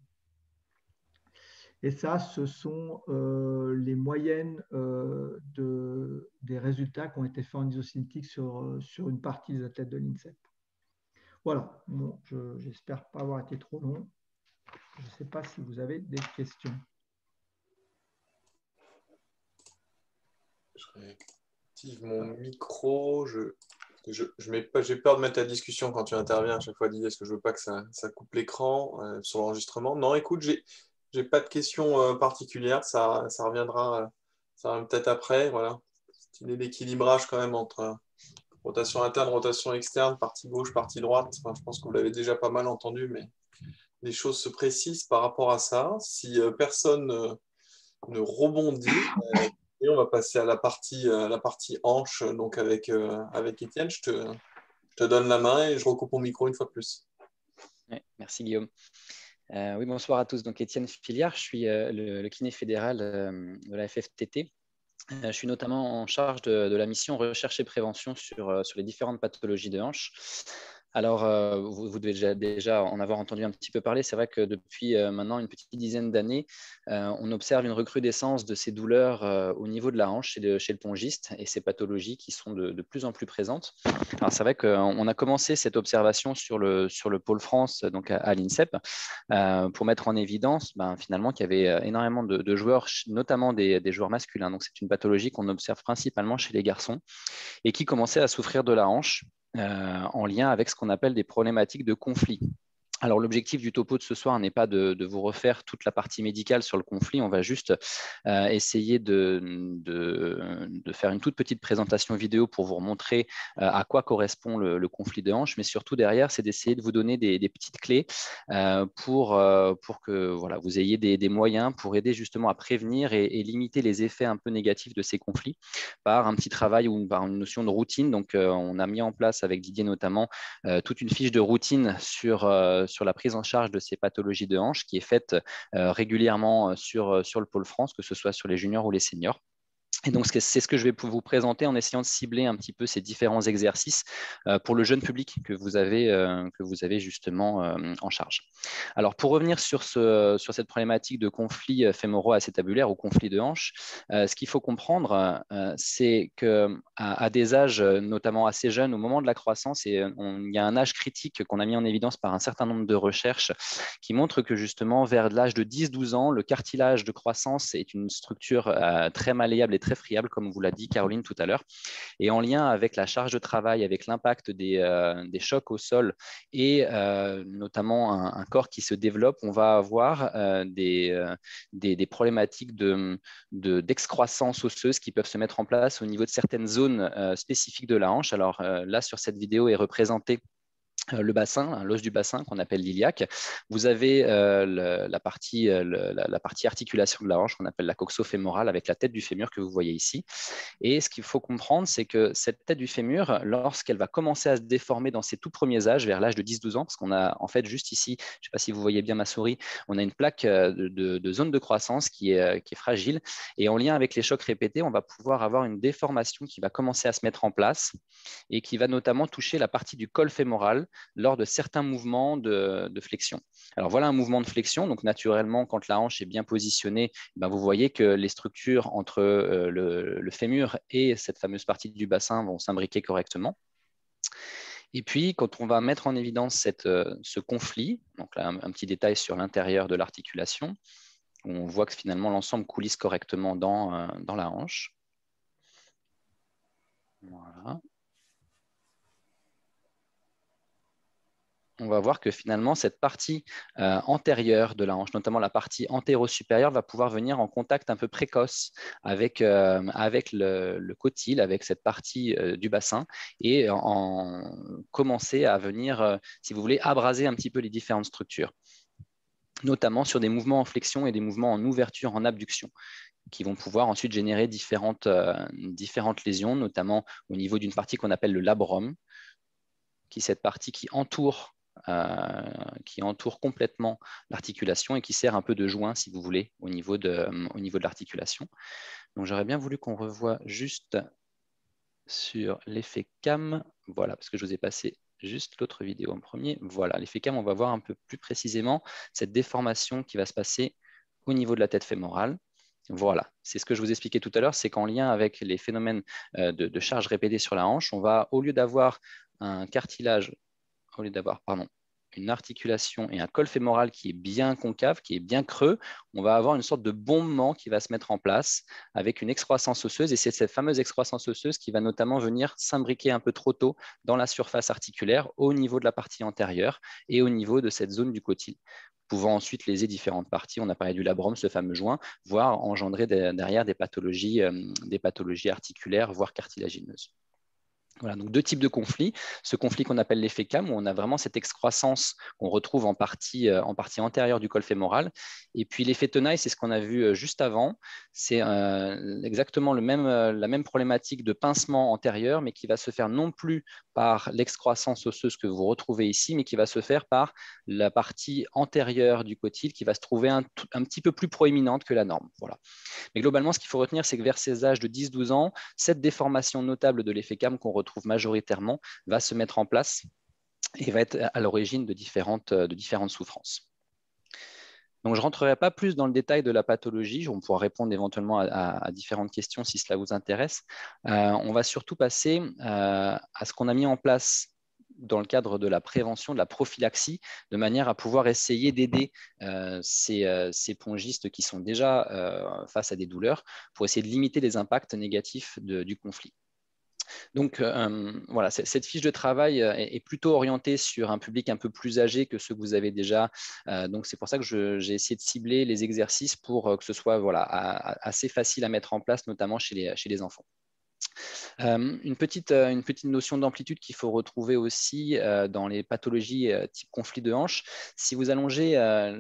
Et ça, ce sont les moyennes des résultats qui ont été faits en isocinétique sur une partie des athlètes de l'INSEP. Voilà, bon, j'espère pas avoir été trop long. Je ne sais pas si vous avez des questions. Je réactive mon micro. J'ai peur de mettre la discussion quand tu interviens à chaque fois, Didier, parce que je ne veux pas que ça coupe l'écran sur l'enregistrement. Non, écoute, j'ai pas de questions particulières. Ça reviendra peut-être après. Voilà. Cette idée d'équilibrage quand même entre rotation interne, rotation externe, partie gauche, partie droite. Enfin, je pense que vous l'avez déjà pas mal entendu, mais les choses se précisent par rapport à ça. Si personne ne rebondit, et on va passer à la partie hanche, donc avec Étienne. Je te donne la main et je recoupe mon micro une fois de plus. Ouais, merci Guillaume. Oui, bonsoir à tous. Donc Étienne Filiard, je suis le kiné fédéral de la FFTT. Je suis notamment en charge de la mission recherche et prévention sur les différentes pathologies de hanche. Alors, vous devez déjà en avoir entendu un petit peu parler. C'est vrai que depuis maintenant une petite dizaine d'années, on observe une recrudescence de ces douleurs au niveau de la hanche chez le pongiste et ces pathologies qui sont de plus en plus présentes. Alors, c'est vrai qu'on a commencé cette observation sur le pôle France, donc à l'INSEP, pour mettre en évidence finalement qu'il y avait énormément de joueurs, notamment des joueurs masculins. Donc, c'est une pathologie qu'on observe principalement chez les garçons et qui commençait à souffrir de la hanche en lien avec ce qu'on appelle des problématiques de conflit. Alors, l'objectif du topo de ce soir n'est pas de vous refaire toute la partie médicale sur le conflit. On va juste essayer de faire une toute petite présentation vidéo pour vous montrer à quoi correspond le conflit de hanche. Mais surtout, derrière, c'est d'essayer de vous donner des petites clés pour que voilà, vous ayez des moyens pour aider justement à prévenir et limiter les effets un peu négatifs de ces conflits par un petit travail ou par une notion de routine. Donc, on a mis en place avec Didier notamment toute une fiche de routine sur la prise en charge de ces pathologies de hanche qui est faite régulièrement sur le pôle France, que ce soit sur les juniors ou les seniors. Et donc, c'est ce que je vais vous présenter en essayant de cibler un petit peu ces différents exercices pour le jeune public que vous avez justement en charge. Alors, pour revenir sur cette problématique de conflit fémoro-acétabulaire ou conflit de hanche, ce qu'il faut comprendre, c'est qu'à des âges notamment assez jeunes, au moment de la croissance, il y a un âge critique qu'on a mis en évidence par un certain nombre de recherches qui montrent que justement, vers l'âge de 10-12 ans, le cartilage de croissance est une structure très malléable et très friable, comme vous l'a dit Caroline tout à l'heure. Et en lien avec la charge de travail, avec l'impact des chocs au sol et notamment un corps qui se développe, on va avoir des problématiques d'excroissance osseuse qui peuvent se mettre en place au niveau de certaines zones spécifiques de la hanche. Alors là, sur cette vidéo est représenté le bassin, l'os du bassin qu'on appelle l'iliaque. Vous avez la partie articulation de la hanche qu'on appelle la coxo-fémorale avec la tête du fémur que vous voyez ici. Et ce qu'il faut comprendre, c'est que cette tête du fémur, lorsqu'elle va commencer à se déformer dans ses tout premiers âges, vers l'âge de 10-12 ans, parce qu'on a en fait juste ici, je ne sais pas si vous voyez bien ma souris, on a une plaque de zone de croissance qui est fragile. Et en lien avec les chocs répétés, on va pouvoir avoir une déformation qui va commencer à se mettre en place et qui va notamment toucher la partie du col fémoral lors de certains mouvements de flexion. Alors voilà un mouvement de flexion. Donc naturellement, quand la hanche est bien positionnée, vous voyez que les structures entre le fémur et cette fameuse partie du bassin vont s'imbriquer correctement. Et puis, quand on va mettre en évidence ce conflit, donc là, un petit détail sur l'intérieur de l'articulation, on voit que finalement l'ensemble coulisse correctement dans la hanche. Voilà. On va voir que finalement, cette partie antérieure de la hanche, notamment la partie antéro-supérieure, va pouvoir venir en contact un peu précoce avec le cotyle, avec cette partie du bassin, et commencer à venir, si vous voulez, abraser un petit peu les différentes structures, notamment sur des mouvements en flexion et des mouvements en ouverture, en abduction, qui vont pouvoir ensuite générer différentes lésions, notamment au niveau d'une partie qu'on appelle le labrum, qui est cette partie qui entoure complètement l'articulation et qui sert un peu de joint, si vous voulez, au niveau de l'articulation. Donc, j'aurais bien voulu qu'on revoie juste sur l'effet CAM. Voilà, parce que je vous ai passé juste l'autre vidéo en premier. Voilà, l'effet CAM, on va voir un peu plus précisément cette déformation qui va se passer au niveau de la tête fémorale. Voilà, c'est ce que je vous expliquais tout à l'heure, c'est qu'en lien avec les phénomènes de charge répétée sur la hanche, on va, au lieu d'avoir un cartilage, une articulation et un col fémoral qui est bien concave, qui est bien creux, on va avoir une sorte de bombement qui va se mettre en place avec une excroissance osseuse. Et c'est cette fameuse excroissance osseuse qui va notamment venir s'imbriquer un peu trop tôt dans la surface articulaire au niveau de la partie antérieure et au niveau de cette zone du cotyle, pouvant ensuite léser différentes parties. On a parlé du labrum, ce fameux joint, voire engendrer derrière des pathologies articulaires, voire cartilagineuses. Voilà, donc deux types de conflits. Ce conflit qu'on appelle l'effet CAM, où on a vraiment cette excroissance qu'on retrouve en partie antérieure du col fémoral. Et puis l'effet tenaille, c'est ce qu'on a vu juste avant. C'est exactement la même problématique de pincement antérieur, mais qui va se faire non plus par l'excroissance osseuse que vous retrouvez ici, mais qui va se faire par la partie antérieure du cotyle, qui va se trouver un petit peu plus proéminente que la norme. Voilà. Mais globalement, ce qu'il faut retenir, c'est que vers ces âges de 10-12 ans, cette déformation notable de l'effet CAM qu'on retrouve majoritairement va se mettre en place et va être à l'origine de différentes souffrances. Donc, je ne rentrerai pas plus dans le détail de la pathologie. On pourra répondre éventuellement à différentes questions si cela vous intéresse. On va surtout passer à ce qu'on a mis en place dans le cadre de la prévention, de la prophylaxie, de manière à pouvoir essayer d'aider ces pongistes qui sont déjà face à des douleurs pour essayer de limiter les impacts négatifs du conflit. Donc, voilà, cette fiche de travail est plutôt orientée sur un public un peu plus âgé que ceux que vous avez déjà. Donc, c'est pour ça que j'ai essayé de cibler les exercices pour que ce soit assez facile à mettre en place, notamment chez les enfants. Une petite notion d'amplitude qu'il faut retrouver aussi dans les pathologies type conflit de hanche. Si vous allongez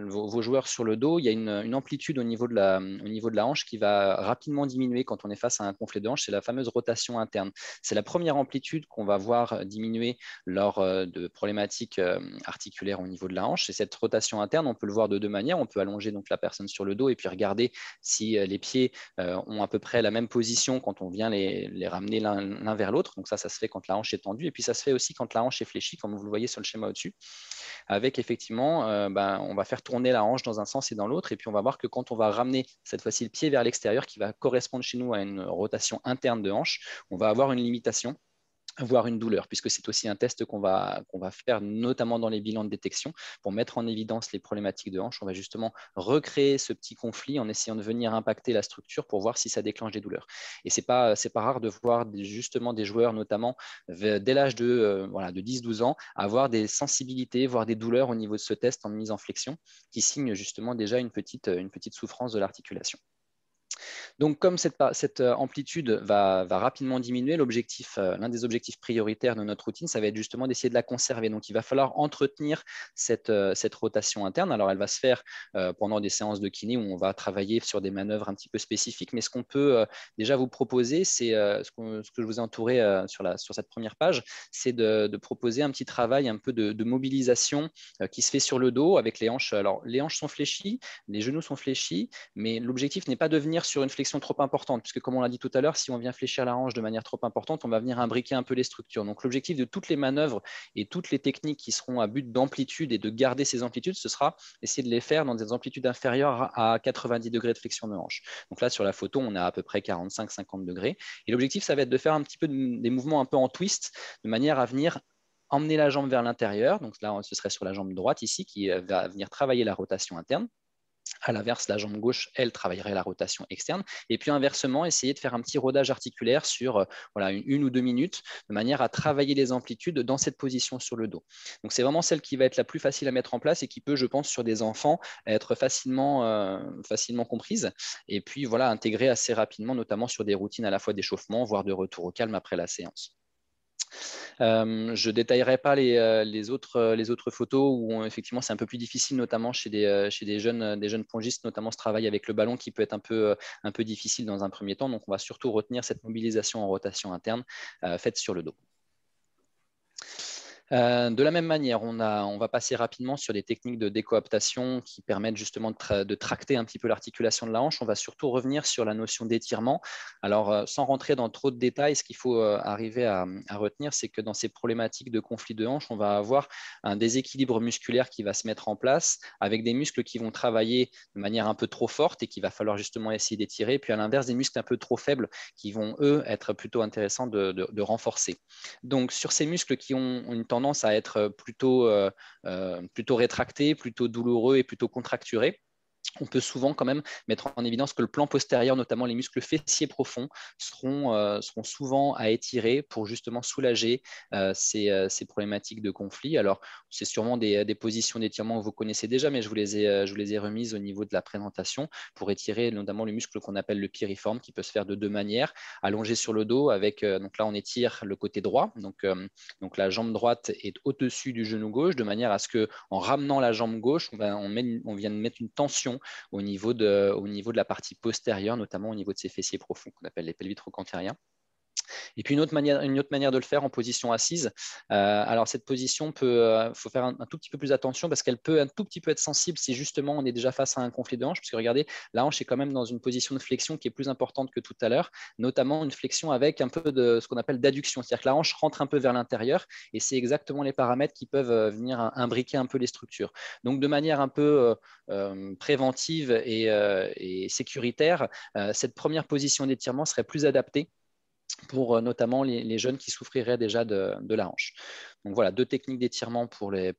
vos joueurs sur le dos, il y a une amplitude au niveau de la hanche qui va rapidement diminuer quand on est face à un conflit de hanche. C'est la fameuse rotation interne. C'est la première amplitude qu'on va voir diminuer lors de problématiques articulaires au niveau de la hanche. Et cette rotation interne, on peut le voir de deux manières. On peut allonger donc la personne sur le dos et puis regarder si les pieds ont à peu près la même position quand on vient les ramener l'un vers l'autre. Donc ça se fait quand la hanche est tendue. Et puis ça se fait aussi quand la hanche est fléchie, comme vous le voyez sur le schéma au-dessus. Avec effectivement, on va faire tourner la hanche dans un sens et dans l'autre. Et puis on va voir que quand on va ramener cette fois-ci le pied vers l'extérieur, qui va correspondre chez nous à une rotation interne de hanche, on va avoir une limitation, voire une douleur, puisque c'est aussi un test qu'on va faire, notamment dans les bilans de détection, pour mettre en évidence les problématiques de hanche. On va justement recréer ce petit conflit en essayant de venir impacter la structure pour voir si ça déclenche des douleurs. Et c'est pas rare de voir justement des joueurs, notamment dès l'âge de 10-12 ans, avoir des sensibilités, voire des douleurs au niveau de ce test en mise en flexion, qui signe justement déjà une petite souffrance de l'articulation. Donc, comme cette amplitude va rapidement diminuer, l'un des objectifs prioritaires de notre routine, ça va être justement d'essayer de la conserver. Donc, il va falloir entretenir cette rotation interne. Alors, elle va se faire pendant des séances de kiné où on va travailler sur des manœuvres un petit peu spécifiques. Mais ce qu'on peut déjà vous proposer, c'est ce que je vous ai entouré sur cette première page, c'est de proposer un petit travail un peu de mobilisation qui se fait sur le dos avec les hanches. Alors, les hanches sont fléchies, les genoux sont fléchis, mais l'objectif n'est pas de venir sur une flexion trop importante, puisque comme on l'a dit tout à l'heure, si on vient fléchir la hanche de manière trop importante, on va venir imbriquer un peu les structures. Donc l'objectif de toutes les manœuvres et toutes les techniques qui seront à but d'amplitude et de garder ces amplitudes, ce sera essayer de les faire dans des amplitudes inférieures à 90 degrés de flexion de hanche. Donc là, sur la photo, on a à peu près 45-50 degrés. Et l'objectif, ça va être de faire un petit peu des mouvements un peu en twist, de manière à venir emmener la jambe vers l'intérieur. Donc là, ce serait sur la jambe droite ici, qui va venir travailler la rotation interne. À l'inverse, la jambe gauche, elle, travaillerait la rotation externe. Et puis inversement, essayer de faire un petit rodage articulaire sur une ou 2 minutes, de manière à travailler les amplitudes dans cette position sur le dos. Donc c'est vraiment celle qui va être la plus facile à mettre en place et qui peut, je pense, sur des enfants, être facilement comprise. Et puis voilà, intégrer assez rapidement, notamment sur des routines à la fois d'échauffement, voire de retour au calme après la séance. Je ne détaillerai pas les autres photos où effectivement c'est un peu plus difficile, notamment chez des jeunes pongistes, notamment ce travail avec le ballon qui peut être un peu difficile dans un premier temps. Donc on va surtout retenir cette mobilisation en rotation interne faite sur le dos. De la même manière, on va passer rapidement sur des techniques de décoaptation qui permettent justement de tracter un petit peu l'articulation de la hanche. On va surtout revenir sur la notion d'étirement. Alors, sans rentrer dans trop de détails, ce qu'il faut arriver à retenir, c'est que dans ces problématiques de conflit de hanche, on va avoir un déséquilibre musculaire qui va se mettre en place avec des muscles qui vont travailler de manière un peu trop forte et qu'il va falloir justement essayer d'étirer. Puis à l'inverse, des muscles un peu trop faibles qui vont, eux, être plutôt intéressants de renforcer. Donc, sur ces muscles qui ont une tendance à être plutôt rétractés, plutôt douloureux et plutôt contracturés, on peut souvent quand même mettre en évidence que le plan postérieur, notamment les muscles fessiers profonds, seront souvent à étirer pour justement soulager ces problématiques de conflit. Alors, c'est sûrement des positions d'étirement que vous connaissez déjà, mais je vous les ai remises au niveau de la présentation pour étirer notamment le muscle qu'on appelle le piriforme, qui peut se faire de deux manières. Allongé sur le dos, donc là, on étire le côté droit. Donc la jambe droite est au-dessus du genou gauche, de manière à ce qu'en ramenant la jambe gauche, on vient de mettre une tension au niveau de la partie postérieure, notamment au niveau de ces fessiers profonds qu'on appelle les pelvitrocantériens. Et puis une autre manière de le faire en position assise. Alors cette position faut faire un tout petit peu plus attention parce qu'elle peut un tout petit peu être sensible si justement on est déjà face à un conflit de hanche, parce que regardez, la hanche est quand même dans une position de flexion qui est plus importante que tout à l'heure, notamment une flexion avec un peu de ce qu'on appelle d'adduction, c'est-à-dire que la hanche rentre un peu vers l'intérieur et c'est exactement les paramètres qui peuvent venir imbriquer un peu les structures. Donc de manière un peu préventive et sécuritaire, cette première position d'étirement serait plus adaptée pour notamment les jeunes qui souffriraient déjà de la hanche. Donc voilà, 2 techniques d'étirement pour les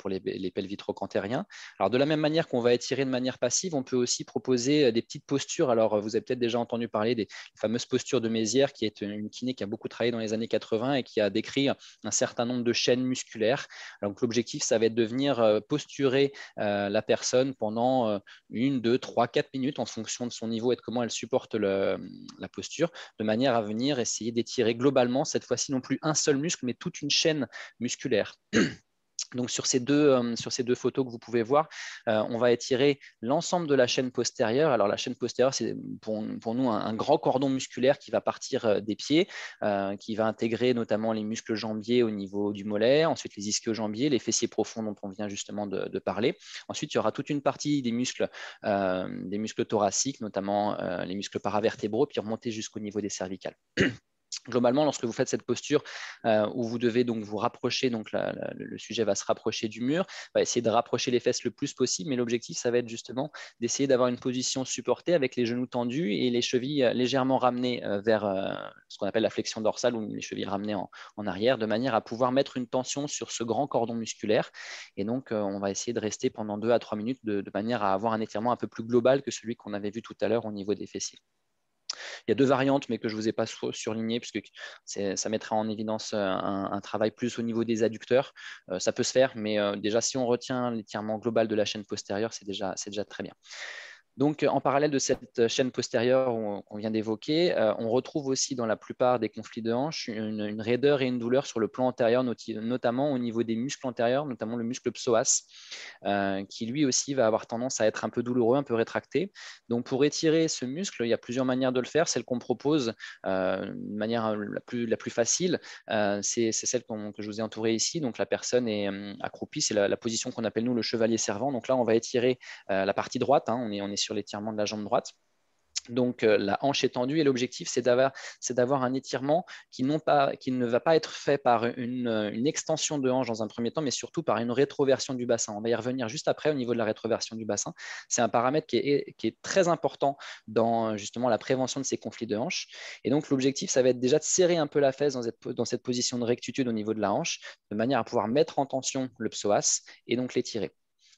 pelvitroquantériens. Alors de la même manière qu'on va étirer de manière passive, on peut aussi proposer des petites postures. Alors vous avez peut-être déjà entendu parler des fameuses postures de Mézières, qui est une kiné qui a beaucoup travaillé dans les années 80 et qui a décrit un certain nombre de chaînes musculaires. Donc l'objectif, ça va être de venir posturer la personne pendant 1, 2, 3, 4 minutes en fonction de son niveau et de comment elle supporte la posture, de manière à venir essayer d'étirer globalement, cette fois-ci non plus un seul muscle, mais toute une chaîne musculaire. Donc sur ces deux photos que vous pouvez voir, on va étirer l'ensemble de la chaîne postérieure. Alors la chaîne postérieure, c'est pour nous un grand cordon musculaire qui va partir des pieds, qui va intégrer notamment les muscles jambiers au niveau du mollet, ensuite les ischio-jambiers, les fessiers profonds dont on vient justement de parler. Ensuite, il y aura toute une partie des muscles thoraciques, notamment les muscles paravertébraux, puis remonter jusqu'au niveau des cervicales. Globalement, lorsque vous faites cette posture où vous devez donc vous rapprocher, donc le sujet va se rapprocher du mur, va essayer de rapprocher les fesses le plus possible, mais l'objectif, ça va être justement d'essayer d'avoir une position supportée avec les genoux tendus et les chevilles légèrement ramenées vers ce qu'on appelle la flexion dorsale, ou les chevilles ramenées en arrière, de manière à pouvoir mettre une tension sur ce grand cordon musculaire. Et donc, on va essayer de rester pendant 2 à 3 minutes de manière à avoir un étirement un peu plus global que celui qu'on avait vu tout à l'heure au niveau des fessiers. Il y a 2 variantes, mais que je ne vous ai pas surlignées, puisque ça mettra en évidence un travail plus au niveau des adducteurs. Ça peut se faire, mais déjà, si on retient l'étirement global de la chaîne postérieure, c'est déjà très bien. Donc, en parallèle de cette chaîne postérieure qu'on vient d'évoquer, on retrouve aussi dans la plupart des conflits de hanche une raideur et une douleur sur le plan antérieur, notamment au niveau des muscles antérieurs, notamment le muscle psoas, qui lui aussi va avoir tendance à être un peu douloureux, un peu rétracté. Donc, pour étirer ce muscle, il y a plusieurs manières de le faire. Celle qu'on propose, de manière la plus facile, c'est celle que je vous ai entourée ici. Donc, la personne est accroupie, c'est la position qu'on appelle nous le chevalier servant. Donc là, on va étirer la partie droite, hein, on est sur l'étirement de la jambe droite. Donc la hanche est tendue et l'objectif, c'est d'avoir un étirement qui ne va pas être fait par une extension de hanche dans un premier temps, mais surtout par une rétroversion du bassin. On va y revenir juste après au niveau de la rétroversion du bassin. C'est un paramètre qui est très important dans justement la prévention de ces conflits de hanche. Et donc l'objectif, ça va être déjà de serrer un peu la fesse dans cette position de rectitude au niveau de la hanche, de manière à pouvoir mettre en tension le psoas et donc l'étirer.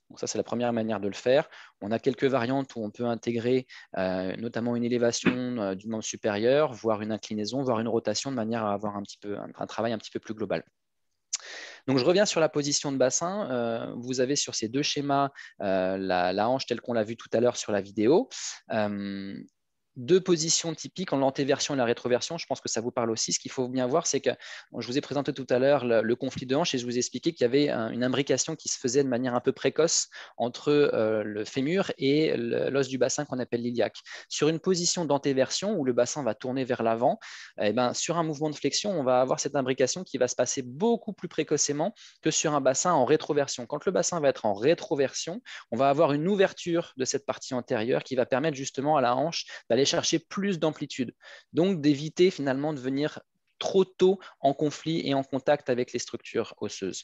Donc ça, c'est la première manière de le faire. On a quelques variantes où on peut intégrer notamment une élévation du membre supérieur, voire une inclinaison, voire une rotation, de manière à avoir un travail un petit peu plus global. Donc, je reviens sur la position de bassin. Vous avez sur ces 2 schémas la hanche telle qu'on l'a vu tout à l'heure sur la vidéo. 2 positions typiques en l'antéversion et la rétroversion. Je pense que ça vous parle aussi. Ce qu'il faut bien voir, c'est que je vous ai présenté tout à l'heure le conflit de hanche et je vous ai expliqué qu'il y avait une imbrication qui se faisait de manière un peu précoce entre le fémur et l'os du bassin qu'on appelle l'iliaque. Sur une position d'antéversion où le bassin va tourner vers l'avant, sur un mouvement de flexion, on va avoir cette imbrication qui va se passer beaucoup plus précocement que sur un bassin en rétroversion. Quand le bassin va être en rétroversion, on va avoir une ouverture de cette partie antérieure qui va permettre justement à la hanche d'aller chercher plus d'amplitude, donc d'éviter finalement de venir trop tôt en conflit et en contact avec les structures osseuses.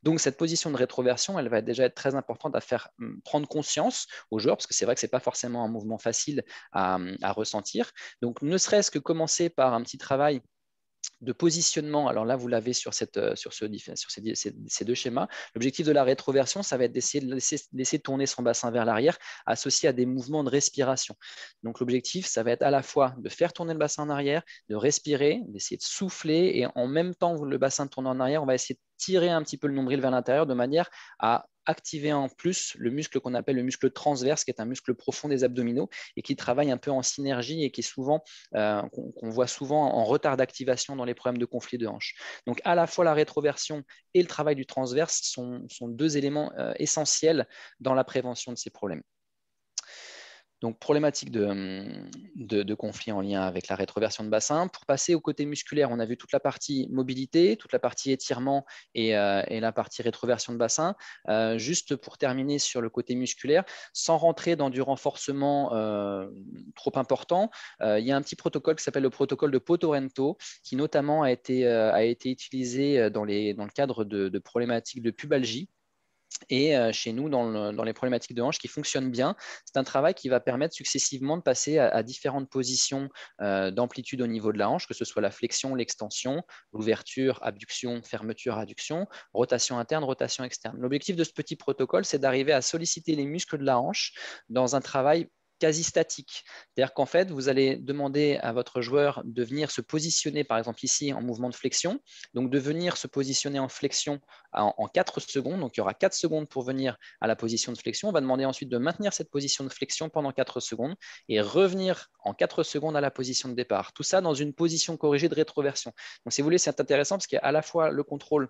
Donc cette position de rétroversion, elle va déjà être très importante à faire prendre conscience aux joueurs, parce que c'est vrai que ce n'est pas forcément un mouvement facile à ressentir. Donc ne serait-ce que commencer par un petit travail de positionnement. Alors là, vous l'avez sur ces 2 schémas. L'objectif de la rétroversion, ça va être d'essayer de laisser tourner son bassin vers l'arrière, associé à des mouvements de respiration. Donc l'objectif, ça va être à la fois de faire tourner le bassin en arrière, de respirer, d'essayer de souffler, et en même temps que le bassin tourne en arrière, on va essayer de tirer un petit peu le nombril vers l'intérieur de manière à activer en plus le muscle qu'on appelle le muscle transverse, qui est un muscle profond des abdominaux et qui travaille un peu en synergie et qui est souvent, qu'on voit souvent en retard d'activation dans les problèmes de conflit de hanche. Donc à la fois la rétroversion et le travail du transverse sont 2 éléments essentiels dans la prévention de ces problèmes. Donc, problématique de conflit en lien avec la rétroversion de bassin. Pour passer au côté musculaire, on a vu toute la partie mobilité, toute la partie étirement et la partie rétroversion de bassin. Juste pour terminer sur le côté musculaire, sans rentrer dans du renforcement trop important, il y a un petit protocole qui s'appelle le protocole de Potorento, qui notamment a été utilisé dans le cadre de problématiques de pubalgie. Et chez nous, dans les problématiques de hanche qui fonctionnent bien, c'est un travail qui va permettre successivement de passer à différentes positions d'amplitude au niveau de la hanche, que ce soit la flexion, l'extension, l'ouverture, abduction, fermeture, adduction, rotation interne, rotation externe. L'objectif de ce petit protocole, c'est d'arriver à solliciter les muscles de la hanche dans un travail quasi statique. C'est-à-dire qu'en fait, vous allez demander à votre joueur de venir se positionner, par exemple ici, en mouvement de flexion, donc de venir se positionner en flexion en 4 secondes. Donc, il y aura 4 secondes pour venir à la position de flexion. On va demander ensuite de maintenir cette position de flexion pendant 4 secondes et revenir en 4 secondes à la position de départ. Tout ça dans une position corrigée de rétroversion. Donc, si vous voulez, c'est intéressant parce qu'il y a à la fois le contrôle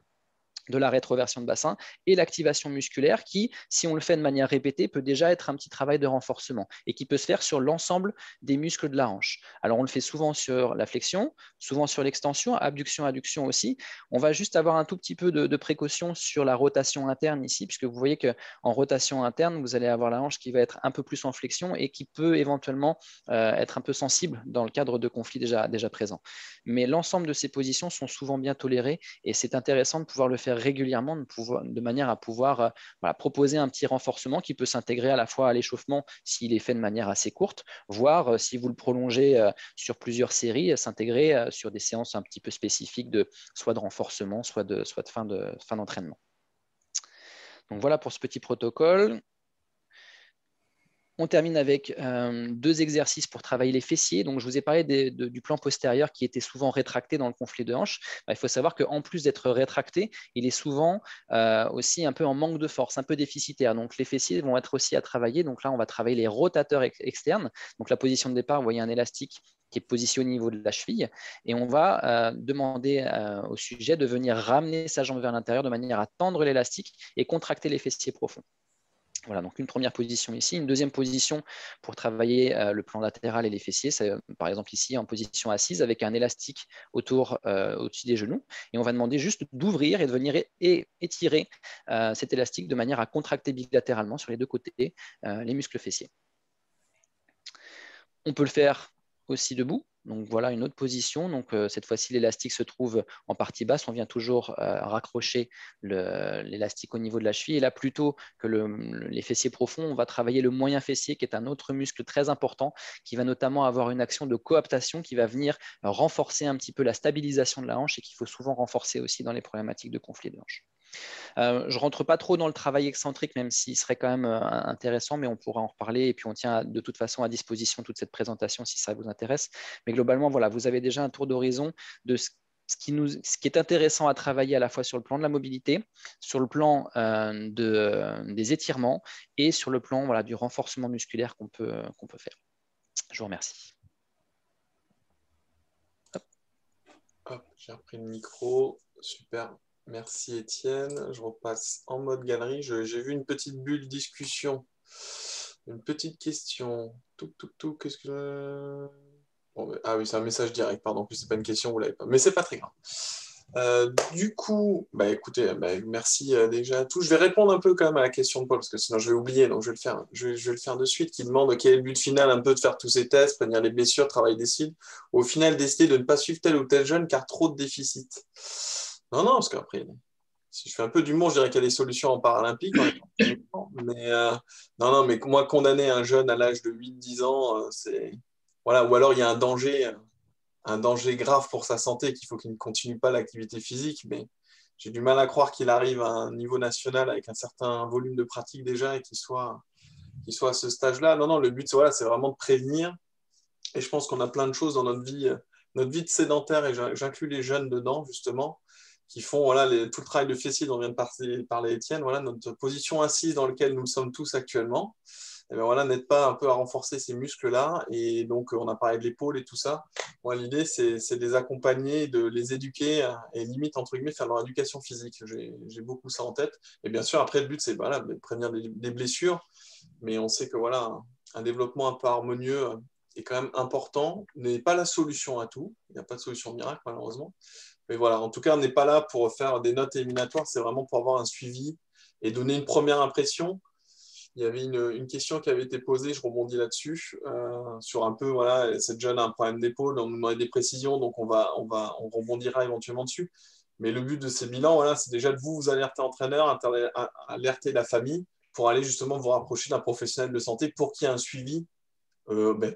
de la rétroversion de bassin et l'activation musculaire qui, si on le fait de manière répétée, peut déjà être un petit travail de renforcement et qui peut se faire sur l'ensemble des muscles de la hanche. Alors, on le fait souvent sur la flexion, souvent sur l'extension, abduction, adduction aussi. On va juste avoir un tout petit peu de précaution sur la rotation interne ici, puisque vous voyez qu'en rotation interne, vous allez avoir la hanche qui va être un peu plus en flexion et qui peut éventuellement être un peu sensible dans le cadre de conflits déjà présents. Mais l'ensemble de ces positions sont souvent bien tolérées et c'est intéressant de pouvoir le faire régulièrement de manière à pouvoir proposer un petit renforcement qui peut s'intégrer à la fois à l'échauffement s'il est fait de manière assez courte, voire si vous le prolongez sur plusieurs séries, s'intégrer sur des séances un petit peu spécifiques soit de renforcement, soit de fin d'entraînement. Donc voilà pour ce petit protocole. On termine avec 2 exercices pour travailler les fessiers. Donc, je vous ai parlé du plan postérieur qui était souvent rétracté dans le conflit de hanche. Il faut savoir qu'en plus d'être rétracté, il est souvent aussi un peu en manque de force, un peu déficitaire. Donc, les fessiers vont être aussi à travailler. Donc là, on va travailler les rotateurs externes. Donc, la position de départ, vous voyez un élastique qui est positionné au niveau de la cheville. Et on va demander au sujet de venir ramener sa jambe vers l'intérieur de manière à tendre l'élastique et contracter les fessiers profonds. Voilà, donc une première position ici. Une deuxième position pour travailler le plan latéral et les fessiers, c'est par exemple ici en position assise avec un élastique au-dessus des genoux. Et on va demander juste d'ouvrir et de venir étirer cet élastique de manière à contracter bilatéralement sur les 2 côtés les muscles fessiers. On peut le faire aussi debout. Donc voilà une autre position. Donc cette fois-ci, l'élastique se trouve en partie basse. On vient toujours raccrocher l'élastique au niveau de la cheville. Et là, plutôt que les fessiers profonds, on va travailler le moyen fessier, qui est un autre muscle très important, qui va notamment avoir une action de coaptation qui va venir renforcer un petit peu la stabilisation de la hanche et qu'il faut souvent renforcer aussi dans les problématiques de conflit de hanche. Je ne rentre pas trop dans le travail excentrique, même s'il serait quand même intéressant, mais on pourra en reparler. Et puis, on tient de toute façon à disposition toute cette présentation si ça vous intéresse. Mais globalement, voilà, vous avez déjà un tour d'horizon de ce qui est intéressant à travailler à la fois sur le plan de la mobilité, sur le plan des étirements et sur le plan du renforcement musculaire qu'on peut faire. Je vous remercie. Hop, j'ai repris le micro. Super. Merci Étienne. Je repasse en mode galerie. J'ai vu une petite bulle discussion. Une petite question. Qu'est-ce que... Bon, ah oui, c'est un message direct, pardon. En plus, c'est pas une question, vous l'avez pas. Mais c'est pas très grave. Du coup, écoutez, merci déjà à tous. Je vais répondre un peu quand même à la question de Paul, parce que sinon je vais oublier, donc je vais le faire. Je vais le faire de suite, qui demande quel est le but final un peu de faire tous ces tests, prévenir les blessures, travailler des cibles. Au final, décider de ne pas suivre tel ou tel jeune car trop de déficit. Non, parce qu'après, si je fais un peu d'humour, je dirais qu'il y a des solutions en paralympique. Mais non, mais moi, condamner un jeune à l'âge de 8-10 ans, c'est... Voilà, ou alors il y a un danger grave pour sa santé, qu'il faut qu'il ne continue pas l'activité physique, mais j'ai du mal à croire qu'il arrive à un niveau national avec un certain volume de pratique déjà et qu'il soit à ce stage-là. Non, le but, c'est vraiment de prévenir. Et je pense qu'on a plein de choses dans notre vie de sédentaire, et j'inclus les jeunes dedans, justement, qui font tout le travail de fessier dont vient de parler Étienne, notre position assise dans laquelle nous sommes tous actuellement. Et bien n'aide pas un peu à renforcer ces muscles-là. Et donc, on a parlé de l'épaule et tout ça. Moi, l'idée, c'est de les accompagner, de les éduquer et limite, entre guillemets, faire leur éducation physique. J'ai beaucoup ça en tête. Et bien sûr, après, le but, c'est de prévenir des blessures. Mais on sait que un développement un peu harmonieux est quand même important, n'est pas la solution à tout. Il n'y a pas de solution miracle, malheureusement. Mais voilà, en tout cas, on n'est pas là pour faire des notes éliminatoires. C'est vraiment pour avoir un suivi et donner une première impression. Il y avait une question qui avait été posée, je rebondis là-dessus, sur un peu, cette jeune a un problème d'épaule, on nous demandait des précisions, donc on rebondira éventuellement dessus. Mais le but de ces bilans, voilà, c'est déjà de vous alerter entraîneur, alerter la famille pour aller justement vous rapprocher d'un professionnel de santé pour qu'il y ait un suivi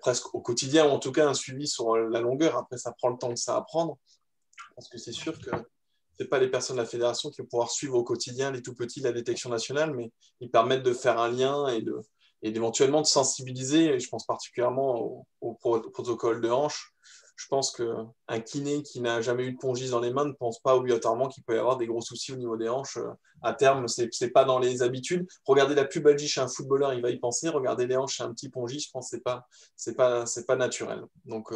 presque au quotidien, ou en tout cas un suivi sur la longueur. Après, ça prend le temps que ça va prendre, parce que c'est sûr que ce n'est pas les personnes de la fédération qui vont pouvoir suivre au quotidien les tout petits de la détection nationale, mais ils permettent de faire un lien et d'éventuellement de sensibiliser. Et je pense particulièrement au protocole de hanche. Je pense qu'un kiné qui n'a jamais eu de pongis dans les mains ne pense pas obligatoirement qu'il peut y avoir des gros soucis au niveau des hanches. À terme, ce n'est pas dans les habitudes. Regardez la pubalgie chez un footballeur, il va y penser. Regardez les hanches chez un petit pongis, je pense que ce n'est pas naturel. Donc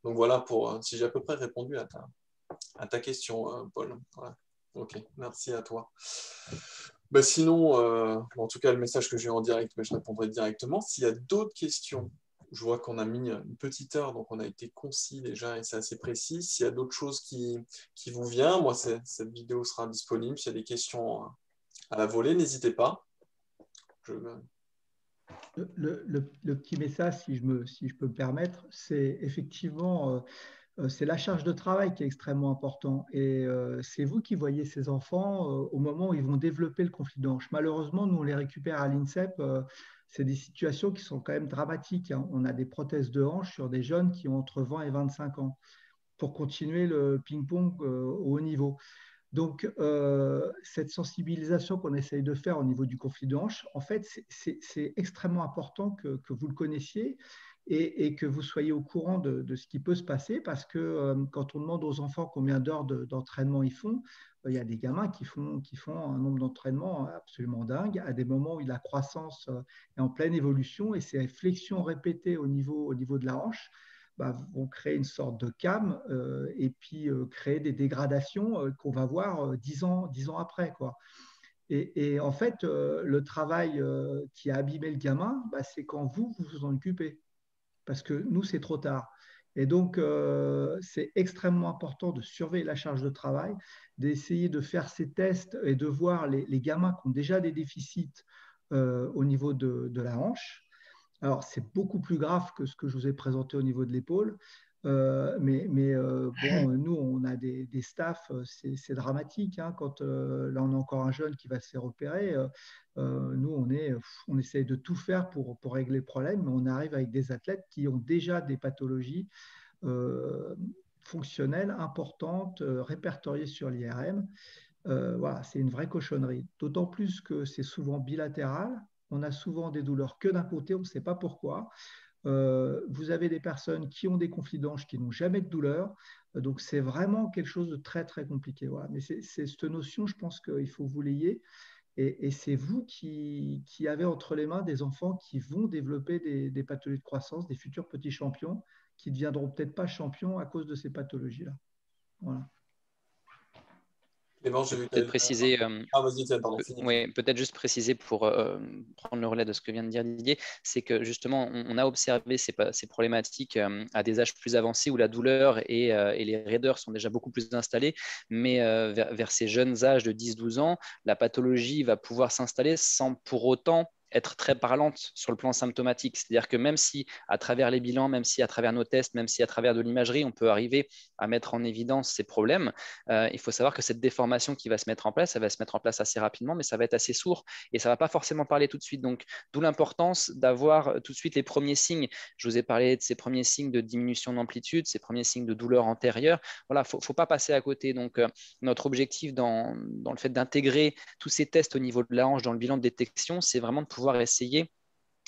voilà, si j'ai à peu près répondu à ta question, Paul. Voilà. Ok, merci à toi. Sinon, en tout cas, le message que j'ai en direct, je répondrai directement. S'il y a d'autres questions, je vois qu'on a mis une petite heure, donc on a été concis déjà et c'est assez précis. S'il y a d'autres choses qui vous viennent, moi, cette vidéo sera disponible. S'il y a des questions à la volée, n'hésitez pas. Le petit message, si je peux me permettre, c'est effectivement... c'est la charge de travail qui est extrêmement important. Et c'est vous qui voyez ces enfants au moment où ils vont développer le conflit de hanche. Malheureusement, nous, on les récupère à l'INSEP. C'est des situations qui sont quand même dramatiques, hein. On a des prothèses de hanche sur des jeunes qui ont entre 20 et 25 ans pour continuer le ping-pong au haut niveau. Donc, cette sensibilisation qu'on essaye de faire au niveau du conflit de hanche, en fait, c'est extrêmement important que vous le connaissiez et que vous soyez au courant de ce qui peut se passer, parce que quand on demande aux enfants combien d'heures d'entraînement ils font, il y a des gamins qui font un nombre d'entraînements absolument dingue, à des moments où la croissance est en pleine évolution, et ces flexions répétées au niveau de la hanche vont créer une sorte de cam et puis créer des dégradations qu'on va voir 10 ans après, quoi. Et en fait, le travail qui a abîmé le gamin, c'est quand vous vous en occupez. Parce que nous, c'est trop tard. Et donc, c'est extrêmement important de surveiller la charge de travail, d'essayer de faire ces tests et de voir les gamins qui ont déjà des déficits au niveau de la hanche. Alors, c'est beaucoup plus grave que ce que je vous ai présenté au niveau de l'épaule. Bon, nous, on a des staffs, c'est dramatique, hein, quand là, on a encore un jeune qui va se faire opérer. Nous, on essaye de tout faire pour régler le problème, mais on arrive avec des athlètes qui ont déjà des pathologies fonctionnelles importantes, répertoriées sur l'IRM. Voilà, c'est une vraie cochonnerie. D'autant plus que c'est souvent bilatéral. On a souvent des douleurs que d'un côté, on ne sait pas pourquoi. Vous avez des personnes qui ont des conflits de hanche qui n'ont jamais de douleur. Donc, c'est vraiment quelque chose de très, très compliqué. Voilà. Mais c'est cette notion, je pense qu'il faut que vous l'ayez. Et c'est vous qui avez entre les mains des enfants qui vont développer des pathologies de croissance, des futurs petits champions qui ne deviendront peut-être pas champions à cause de ces pathologies-là. Voilà. Peut-être préciser, peut-être juste préciser pour prendre le relais de ce que vient de dire Didier, c'est que justement on a observé ces problématiques à des âges plus avancés où la douleur et les raideurs sont déjà beaucoup plus installées, mais vers ces jeunes âges de 10-12 ans, la pathologie va pouvoir s'installer sans pour autant être très parlante sur le plan symptomatique. C'est-à-dire que même si à travers les bilans, même si à travers nos tests, même si à travers de l'imagerie, on peut arriver à mettre en évidence ces problèmes, il faut savoir que cette déformation qui va se mettre en place, elle va se mettre en place assez rapidement, mais ça va être assez sourd et ça ne va pas forcément parler tout de suite. Donc, d'où l'importance d'avoir tout de suite les premiers signes. Je vous ai parlé de ces premiers signes de diminution d'amplitude, ces premiers signes de douleur antérieure. Voilà, il ne faut pas passer à côté. Donc, notre objectif dans le fait d'intégrer tous ces tests au niveau de la hanche dans le bilan de détection, c'est vraiment de pouvoir essayer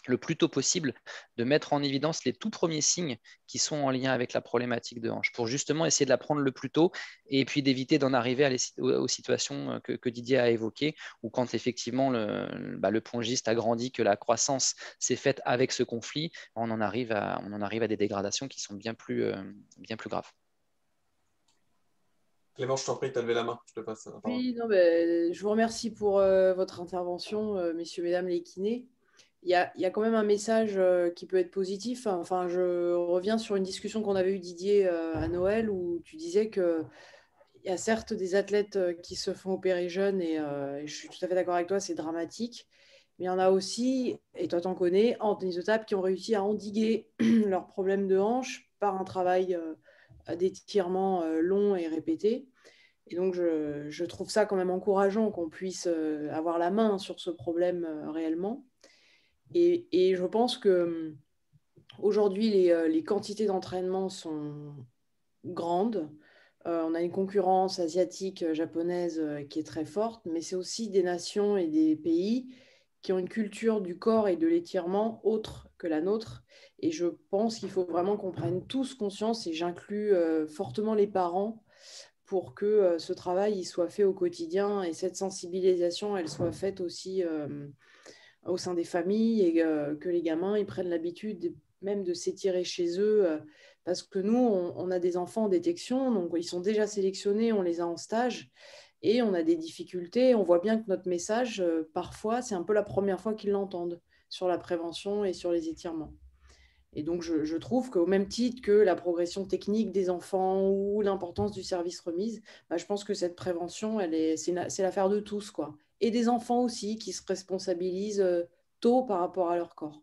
le plus tôt possible de mettre en évidence les tout premiers signes qui sont en lien avec la problématique de hanche pour justement essayer de la prendre le plus tôt et puis d'éviter d'en arriver aux situations que Didier a évoquées où quand effectivement le pongiste a grandi, que la croissance s'est faite avec ce conflit, on en arrive à des dégradations qui sont bien plus graves. Clément, je t'en prie, tu as levé la main. Je te passe. Oui, non, je vous remercie pour votre intervention, messieurs, mesdames les kinés. Il y a quand même un message qui peut être positif. Enfin, je reviens sur une discussion qu'on avait eue, Didier, à Noël, où tu disais qu'il y a certes des athlètes qui se font opérer jeunes, et je suis tout à fait d'accord avec toi, c'est dramatique. Mais il y en a aussi, et toi t'en connais, en tennis de table, qui ont réussi à endiguer leurs problèmes de hanche par un travail d'étirement long et répété. Et donc, je trouve ça quand même encourageant qu'on puisse avoir la main sur ce problème réellement. Et je pense que aujourd'hui, les quantités d'entraînement sont grandes. On a une concurrence asiatique, japonaise qui est très forte, mais c'est aussi des nations et des pays qui ont une culture du corps et de l'étirement autre que la nôtre. Et je pense qu'il faut vraiment qu'on prenne tous conscience, et j'inclus fortement les parents, pour que ce travail il soit fait au quotidien et cette sensibilisation, elle soit faite aussi au sein des familles et que les gamins ils prennent l'habitude même de s'étirer chez eux parce que nous, on a des enfants en détection, donc ils sont déjà sélectionnés, on les a en stage et on a des difficultés. On voit bien que notre message, parfois, c'est un peu la première fois qu'ils l'entendent sur la prévention et sur les étirements. Et donc, je trouve qu'au même titre que la progression technique des enfants ou l'importance du service remise, bah, je pense que cette prévention, c'est l'affaire de tous, quoi. Et des enfants aussi qui se responsabilisent tôt par rapport à leur corps.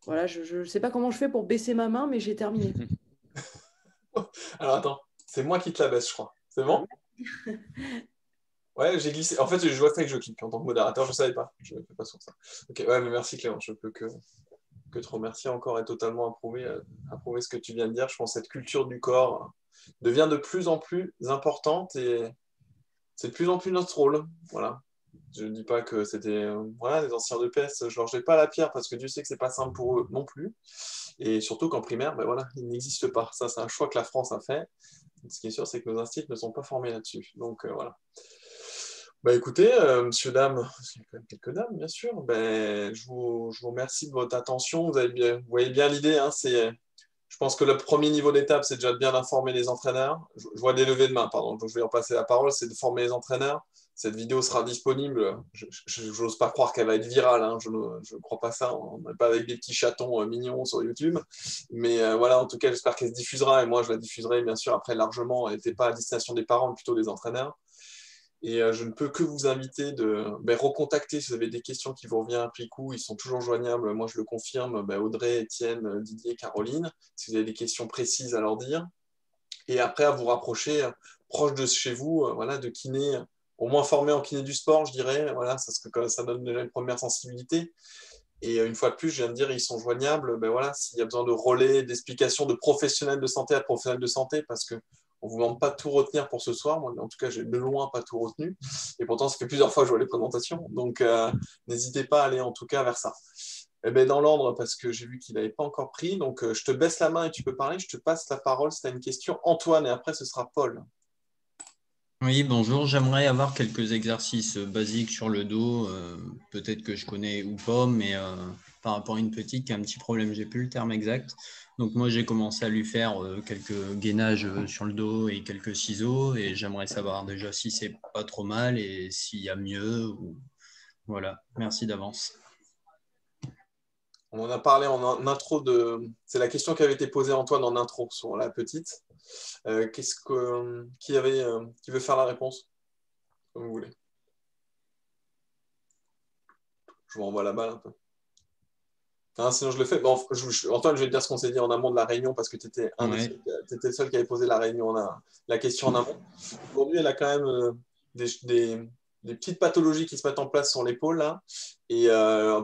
Voilà, je ne sais pas comment je fais pour baisser ma main, mais j'ai terminé. Alors attends, c'est moi qui te la baisse, je crois. C'est bon? Ouais, j'ai glissé. En fait, je vois ça que je clique en tant que modérateur, je ne savais pas. Je ne fais pas sur ça. Ok, ouais, mais merci Clément. Je peux que te remercier encore et totalement approuver ce que tu viens de dire. Je pense que cette culture du corps devient de plus en plus importante et c'est de plus en plus notre rôle. Voilà. Je ne dis pas que c'était voilà, les anciens de PES, je ne leur jette pas la pierre parce que Dieu sait que ce n'est pas simple pour eux non plus. Et surtout qu'en primaire, ben voilà, il n'existe pas. Ça, c'est un choix que la France a fait. Ce qui est sûr, c'est que nos instituts ne sont pas formés là-dessus. Donc voilà. Bah écoutez, monsieur, dame, parce qu'il y a quand même quelques dames, bien sûr, ben, je vous remercie de votre attention. Vous voyez bien l'idée, hein, je pense que le premier niveau d'étape, c'est déjà de bien informer les entraîneurs. Je vois des levées de main, pardon, donc je vais leur passer la parole, c'est de former les entraîneurs. Cette vidéo sera disponible. Je n'ose pas croire qu'elle va être virale, hein, je ne crois pas ça. On n'est pas avec des petits chatons mignons sur YouTube. Mais voilà, en tout cas, j'espère qu'elle se diffusera et moi, je la diffuserai bien sûr après largement. Elle n'était pas à destination des parents, mais plutôt des entraîneurs. Et je ne peux que vous inviter de recontacter si vous avez des questions qui vous reviennent à picou. Ils sont toujours joignables, moi je le confirme, Audrey, Étienne, Didier, Caroline, si vous avez des questions précises à leur dire. Et après, à vous rapprocher proche de chez vous, voilà, de kiné, au moins formé en kiné du sport, je dirais. Voilà, ça donne déjà une première sensibilité. Et une fois de plus, je viens de dire, ils sont joignables. Voilà, s'il y a besoin de relais, d'explications de professionnels de santé à professionnels de santé, parce que on ne vous demande pas de tout retenir pour ce soir. Moi, en tout cas, j'ai de loin pas tout retenu. Et pourtant, ça fait plusieurs fois que je vois les présentations. Donc, n'hésitez pas à aller en tout cas vers ça. Eh bien, dans l'ordre, parce que j'ai vu qu'il n'avait pas encore pris. Donc, je te baisse la main et tu peux parler. Je te passe la parole si tu as une question. Antoine, et après, ce sera Paul. Oui, bonjour. J'aimerais avoir quelques exercices basiques sur le dos. Peut-être que je connais ou pas, mais par rapport à une petite qui a un petit problème, j'ai plus le terme exact. Donc moi, j'ai commencé à lui faire quelques gainages sur le dos et quelques ciseaux. Et j'aimerais savoir déjà si c'est pas trop mal et s'il y a mieux. Voilà, merci d'avance. On en a parlé en intro de... C'est la question qui avait été posée à Antoine en intro sur la petite. Qui veut faire la réponse? Comme vous voulez. Je vous renvoie la balle un peu. Hein, sinon, je le fais. Bon, Antoine, je vais te dire ce qu'on s'est dit en amont de la réunion parce que tu étais le seul qui avait posé la question en amont. Aujourd'hui, elle a quand même des petites pathologies qui se mettent en place sur l'épaule là. Et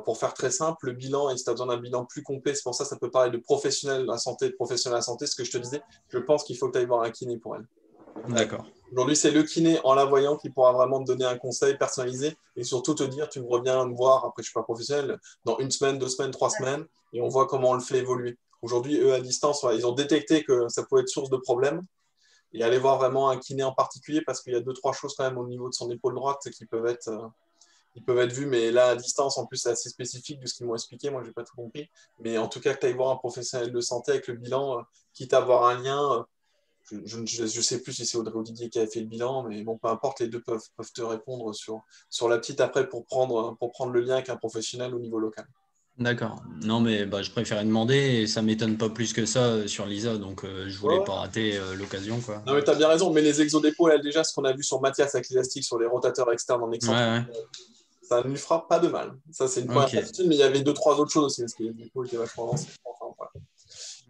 pour faire très simple, le bilan, et si tu as besoin d'un bilan plus complet, c'est pour ça que ça peut parler de professionnel de la santé, de professionnel de la santé, ce que je te disais, je pense qu'il faut que tu ailles voir un kiné pour elle. D'accord. Aujourd'hui, c'est le kiné en la voyant qui pourra vraiment te donner un conseil personnalisé et surtout te dire, tu me reviens me voir, après je ne suis pas professionnel, dans 1 semaine, 2 semaines, 3 semaines, et on voit comment on le fait évoluer. Aujourd'hui, eux, à distance, voilà, ils ont détecté que ça pouvait être source de problèmes et aller voir vraiment un kiné en particulier parce qu'il y a 2-3 choses quand même au niveau de son épaule droite qui peuvent être vues, mais là, à distance, en plus, c'est assez spécifique de ce qu'ils m'ont expliqué, moi, je n'ai pas tout compris, mais en tout cas, que tu ailles voir un professionnel de santé avec le bilan, quitte à avoir un lien... Je ne sais plus si c'est Audrey ou Didier qui a fait le bilan, mais bon, peu importe, les deux peuvent te répondre sur la petite après pour prendre le lien avec un professionnel au niveau local. D'accord. Non, mais je préférais demander et ça ne m'étonne pas plus que ça sur Lisa, donc je ne voulais pas rater l'occasion, quoi. Non, mais tu as bien raison, mais les exos d'épaule, elle, déjà, ce qu'on a vu sur Mathias avec l'élastique, sur les rotateurs externes en excentrique, ça ne lui fera pas de mal. Ça, c'est une première certitude, mais il y avait 2-3 autres choses aussi, parce que les épaules étaient vachement avancées. Enfin,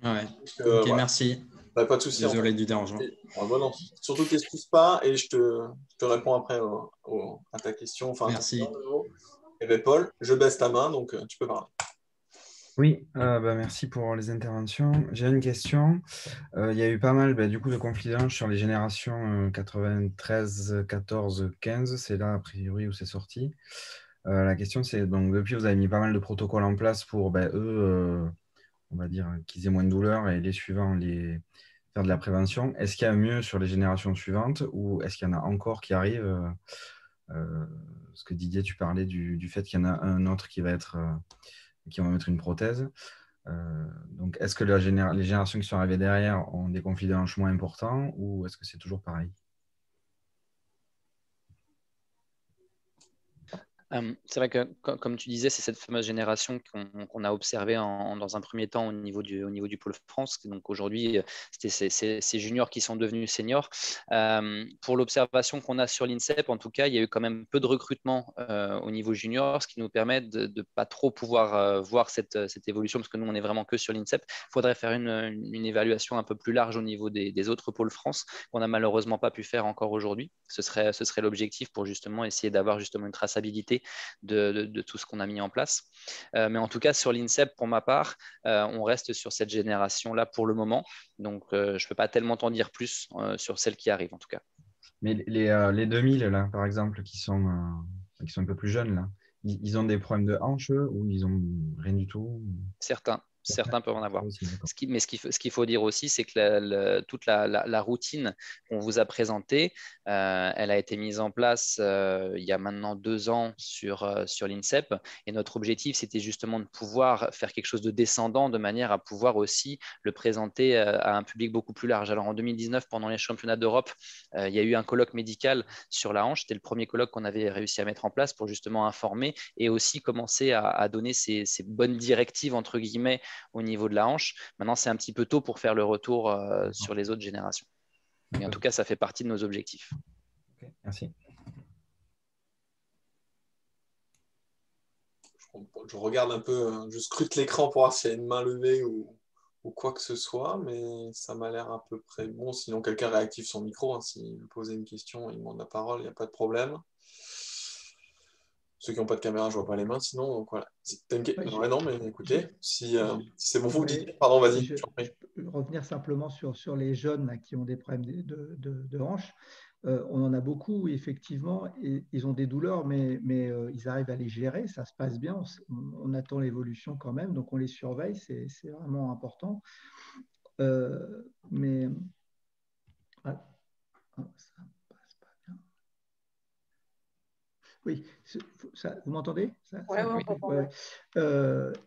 voilà. Ok, voilà. Merci. Bah, pas de souci. Désolé du dérangement. Non. Surtout, t'excuses pas et je te réponds après à ta question. Enfin, Merci. Eh bien, Paul, je baisse ta main, donc tu peux parler. Oui, merci pour les interventions. J'ai une question. Il y a eu pas mal du coup, de conflits d'âge sur les générations 93, 14, 15. C'est là, a priori, où c'est sorti. La question, c'est donc depuis, vous avez mis pas mal de protocoles en place pour eux, on va dire, qu'ils aient moins de douleur et les suivants, faire de la prévention. Est-ce qu'il y a mieux sur les générations suivantes ou est-ce qu'il y en a encore qui arrivent parce que Didier, tu parlais du fait qu'il y en a un autre qui va mettre une prothèse. Donc, est-ce que les générations qui sont arrivées derrière ont des conflits de hanche moins importants ou est-ce que c'est toujours pareil? C'est vrai que, comme tu disais, c'est cette fameuse génération qu'on a observée dans un premier temps au niveau du Pôle France. Donc aujourd'hui, c'était ces juniors qui sont devenus seniors. Pour l'observation qu'on a sur l'INSEP, en tout cas, il y a eu quand même peu de recrutement au niveau junior, ce qui nous permet de ne pas trop pouvoir voir cette évolution, parce que nous, on n'est vraiment que sur l'INSEP. Il faudrait faire une évaluation un peu plus large au niveau des autres Pôles France, qu'on n'a malheureusement pas pu faire encore aujourd'hui. Ce serait l'objectif pour justement essayer d'avoir justement une traçabilité de tout ce qu'on a mis en place. Mais en tout cas, sur l'INSEP, pour ma part, on reste sur cette génération-là pour le moment. Donc, je ne peux pas tellement t'en dire plus sur celle qui arrive, en tout cas. Mais les 2000, là, par exemple, qui sont un peu plus jeunes, là, ils ont des problèmes de hanche ou ils ont rien du tout? Certains peuvent en avoir. Mais ce qu'il faut dire aussi, c'est que toute la routine qu'on vous a présentée, elle a été mise en place il y a maintenant 2 ans sur l'INSEP. Et notre objectif, c'était justement de pouvoir faire quelque chose de descendant de manière à pouvoir aussi le présenter à un public beaucoup plus large. Alors en 2019, pendant les championnats d'Europe, il y a eu un colloque médical sur la hanche. C'était le premier colloque qu'on avait réussi à mettre en place pour justement informer et aussi commencer à donner ces bonnes directives, entre guillemets, au niveau de la hanche. Maintenant, c'est un petit peu tôt pour faire le retour sur les autres générations. Mais en tout cas, ça fait partie de nos objectifs. Okay, merci. Je regarde un peu, je scrute l'écran pour voir s'il y a une main levée ou quoi que ce soit, mais ça m'a l'air à peu près bon. Sinon, quelqu'un réactive son micro. Hein, s'il veut poser une question, il demande la parole, il n'y a pas de problème. Ceux qui n'ont pas de caméra, je ne vois pas les mains, sinon, donc voilà. Non, mais écoutez, si c'est bon, vous dites. Pardon, vas-y. Je peux revenir simplement sur les jeunes là, qui ont des problèmes de hanche. On en a beaucoup, effectivement, et ils ont des douleurs, mais ils arrivent à les gérer, ça se passe bien, on attend l'évolution quand même, donc on les surveille, c'est vraiment important. Mais voilà. Ça passe pas bien. Oui, vous m'entendez? Oui.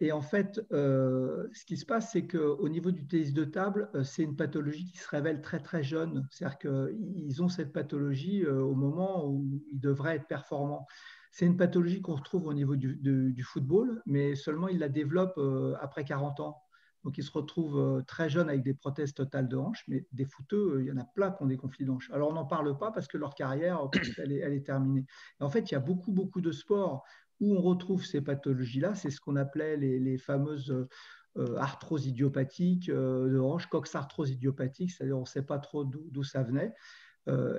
Et en fait, ce qui se passe, c'est qu'au niveau du tennis de table, c'est une pathologie qui se révèle très très jeune. C'est-à-dire qu'ils ont cette pathologie au moment où ils devraient être performants. C'est une pathologie qu'on retrouve au niveau du football, mais seulement ils la développent après 40 ans. Donc, ils se retrouvent très jeunes avec des prothèses totales de hanche, mais des footeux, il y en a plein qui ont des conflits de hanche. Alors, on n'en parle pas parce que leur carrière, elle est terminée. Et en fait, il y a beaucoup, beaucoup de sports où on retrouve ces pathologies-là. C'est ce qu'on appelait les fameuses arthroses idiopathiques de hanche, coxarthrose idiopathique, c'est-à-dire on ne sait pas trop d'où ça venait.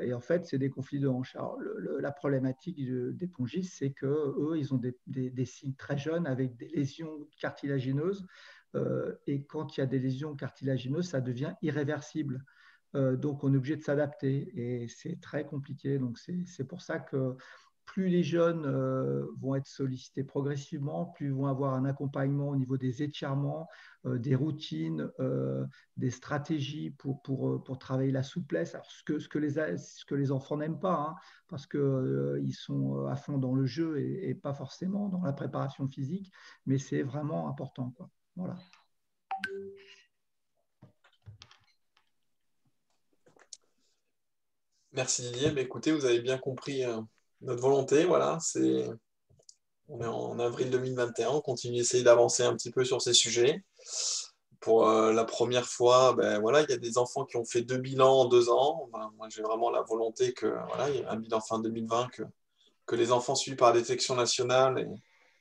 Et en fait, c'est des conflits de hanche. Alors, la problématique des pongistes, c'est qu'eux, ils ont des signes très jeunes avec des lésions cartilagineuses. Et quand il y a des lésions cartilagineuses, ça devient irréversible. Donc, on est obligé de s'adapter et c'est très compliqué. Donc, c'est pour ça que plus les jeunes vont être sollicités progressivement, plus ils vont avoir un accompagnement au niveau des étirements, des routines, des stratégies pour travailler la souplesse. Alors, ce que les enfants n'aiment pas, hein, parce qu'ils sont à fond dans le jeu et pas forcément dans la préparation physique, mais c'est vraiment important, quoi. Voilà. Merci Didier. Mais écoutez, vous avez bien compris notre volonté. Voilà, on est en avril 2021. On continue d'essayer d'avancer un petit peu sur ces sujets. Pour la première fois, voilà, il y a des enfants qui ont fait 2 bilans en 2 ans. Moi, j'ai vraiment la volonté que voilà, il y ait un bilan fin 2020, que les enfants suivis par la détection nationale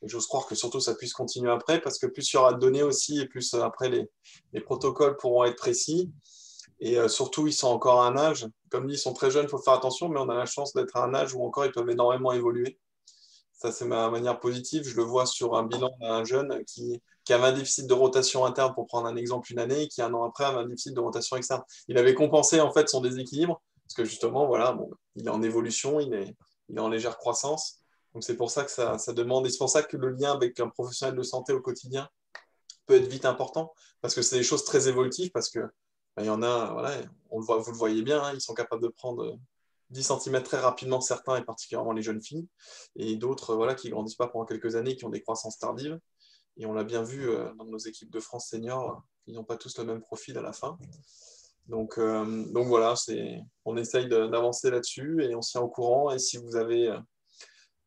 et j'ose croire que surtout ça puisse continuer après, parce que plus il y aura de données aussi, et plus après les protocoles pourront être précis. Et surtout, ils sont encore à un âge, comme dit, ils sont très jeunes, il faut faire attention, mais on a la chance d'être à un âge où encore ils peuvent énormément évoluer. Ça, c'est ma manière positive. Je le vois sur un bilan d'un jeune qui avait un déficit de rotation interne, pour prendre un exemple, une année, et qui, un an après, avait un déficit de rotation externe. Il avait compensé en fait son déséquilibre, parce que justement, voilà, bon, il est en évolution, il est en légère croissance. Donc c'est pour ça que ça demande, et c'est pour ça que le lien avec un professionnel de santé au quotidien peut être vite important, parce que c'est des choses très évolutives, parce que il y en a, voilà, on le voit, vous le voyez bien, hein, ils sont capables de prendre 10 cm très rapidement, certains, et particulièrement les jeunes filles, et d'autres voilà, qui ne grandissent pas pendant quelques années, qui ont des croissances tardives. Et on l'a bien vu dans nos équipes de France seniors, ils n'ont pas tous le même profil à la fin. Donc voilà, on essaye d'avancer là-dessus et on s'y est au courant. Et si vous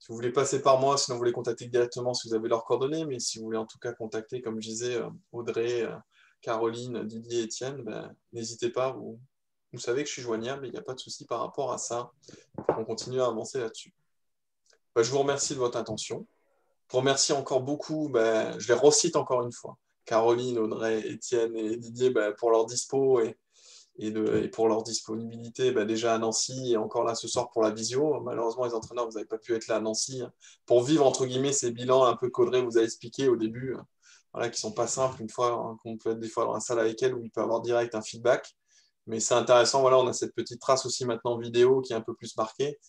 voulez passer par moi, sinon vous les contactez directement si vous avez leurs coordonnées, mais si vous voulez en tout cas contacter, comme je disais, Audrey, Caroline, Didier, Étienne, n'hésitez pas, vous savez que je suis joignable, il n'y a pas de souci par rapport à ça. On continue à avancer là-dessus. Je vous remercie de votre attention. Je vous remercie encore beaucoup, je les recite encore une fois, Caroline, Audrey, Étienne et Didier pour leur dispo et pour leur disponibilité déjà à Nancy et encore là ce soir pour la visio. Malheureusement, les entraîneurs, vous n'avez pas pu être là à Nancy pour vivre entre guillemets ces bilans un peu qu'Audrey vous a expliqué au début, voilà, qui ne sont pas simples une fois qu'on peut être des fois dans la salle avec elle où il peut avoir direct un feedback. Mais c'est intéressant, voilà, on a cette petite trace aussi maintenant vidéo qui est un peu plus marquée.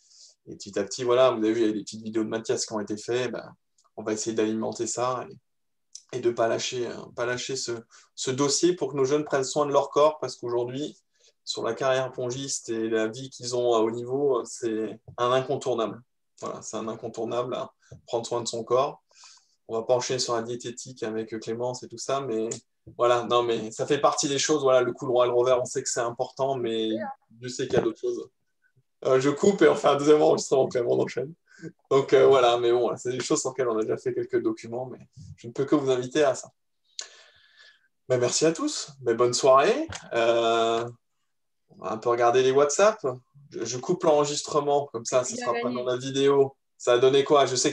Et petit à petit, voilà, vous avez vu, il y a des petites vidéos de Mathias qui ont été faites. On va essayer d'alimenter ça et de ne pas lâcher ce dossier pour que nos jeunes prennent soin de leur corps, parce qu'aujourd'hui, sur la carrière pongiste et la vie qu'ils ont à haut niveau, c'est un incontournable. Voilà, c'est un incontournable à prendre soin de son corps. On ne va pas enchaîner sur la diététique avec Clémence et tout ça, mais voilà, non, mais ça fait partie des choses. Voilà, le coup droit et le revers, on sait que c'est important, mais je sais qu'il y a d'autres choses. Je coupe et on fait un deuxième enregistrement, Clément, on enchaîne. Donc voilà, mais bon, c'est des choses sur lesquelles on a déjà fait quelques documents, mais je ne peux que vous inviter à ça. Merci à tous, bonne soirée. On va un peu regarder les WhatsApp. Je coupe l'enregistrement, comme ça ne sera pas dans la vidéo. Ça a donné quoi? Je sais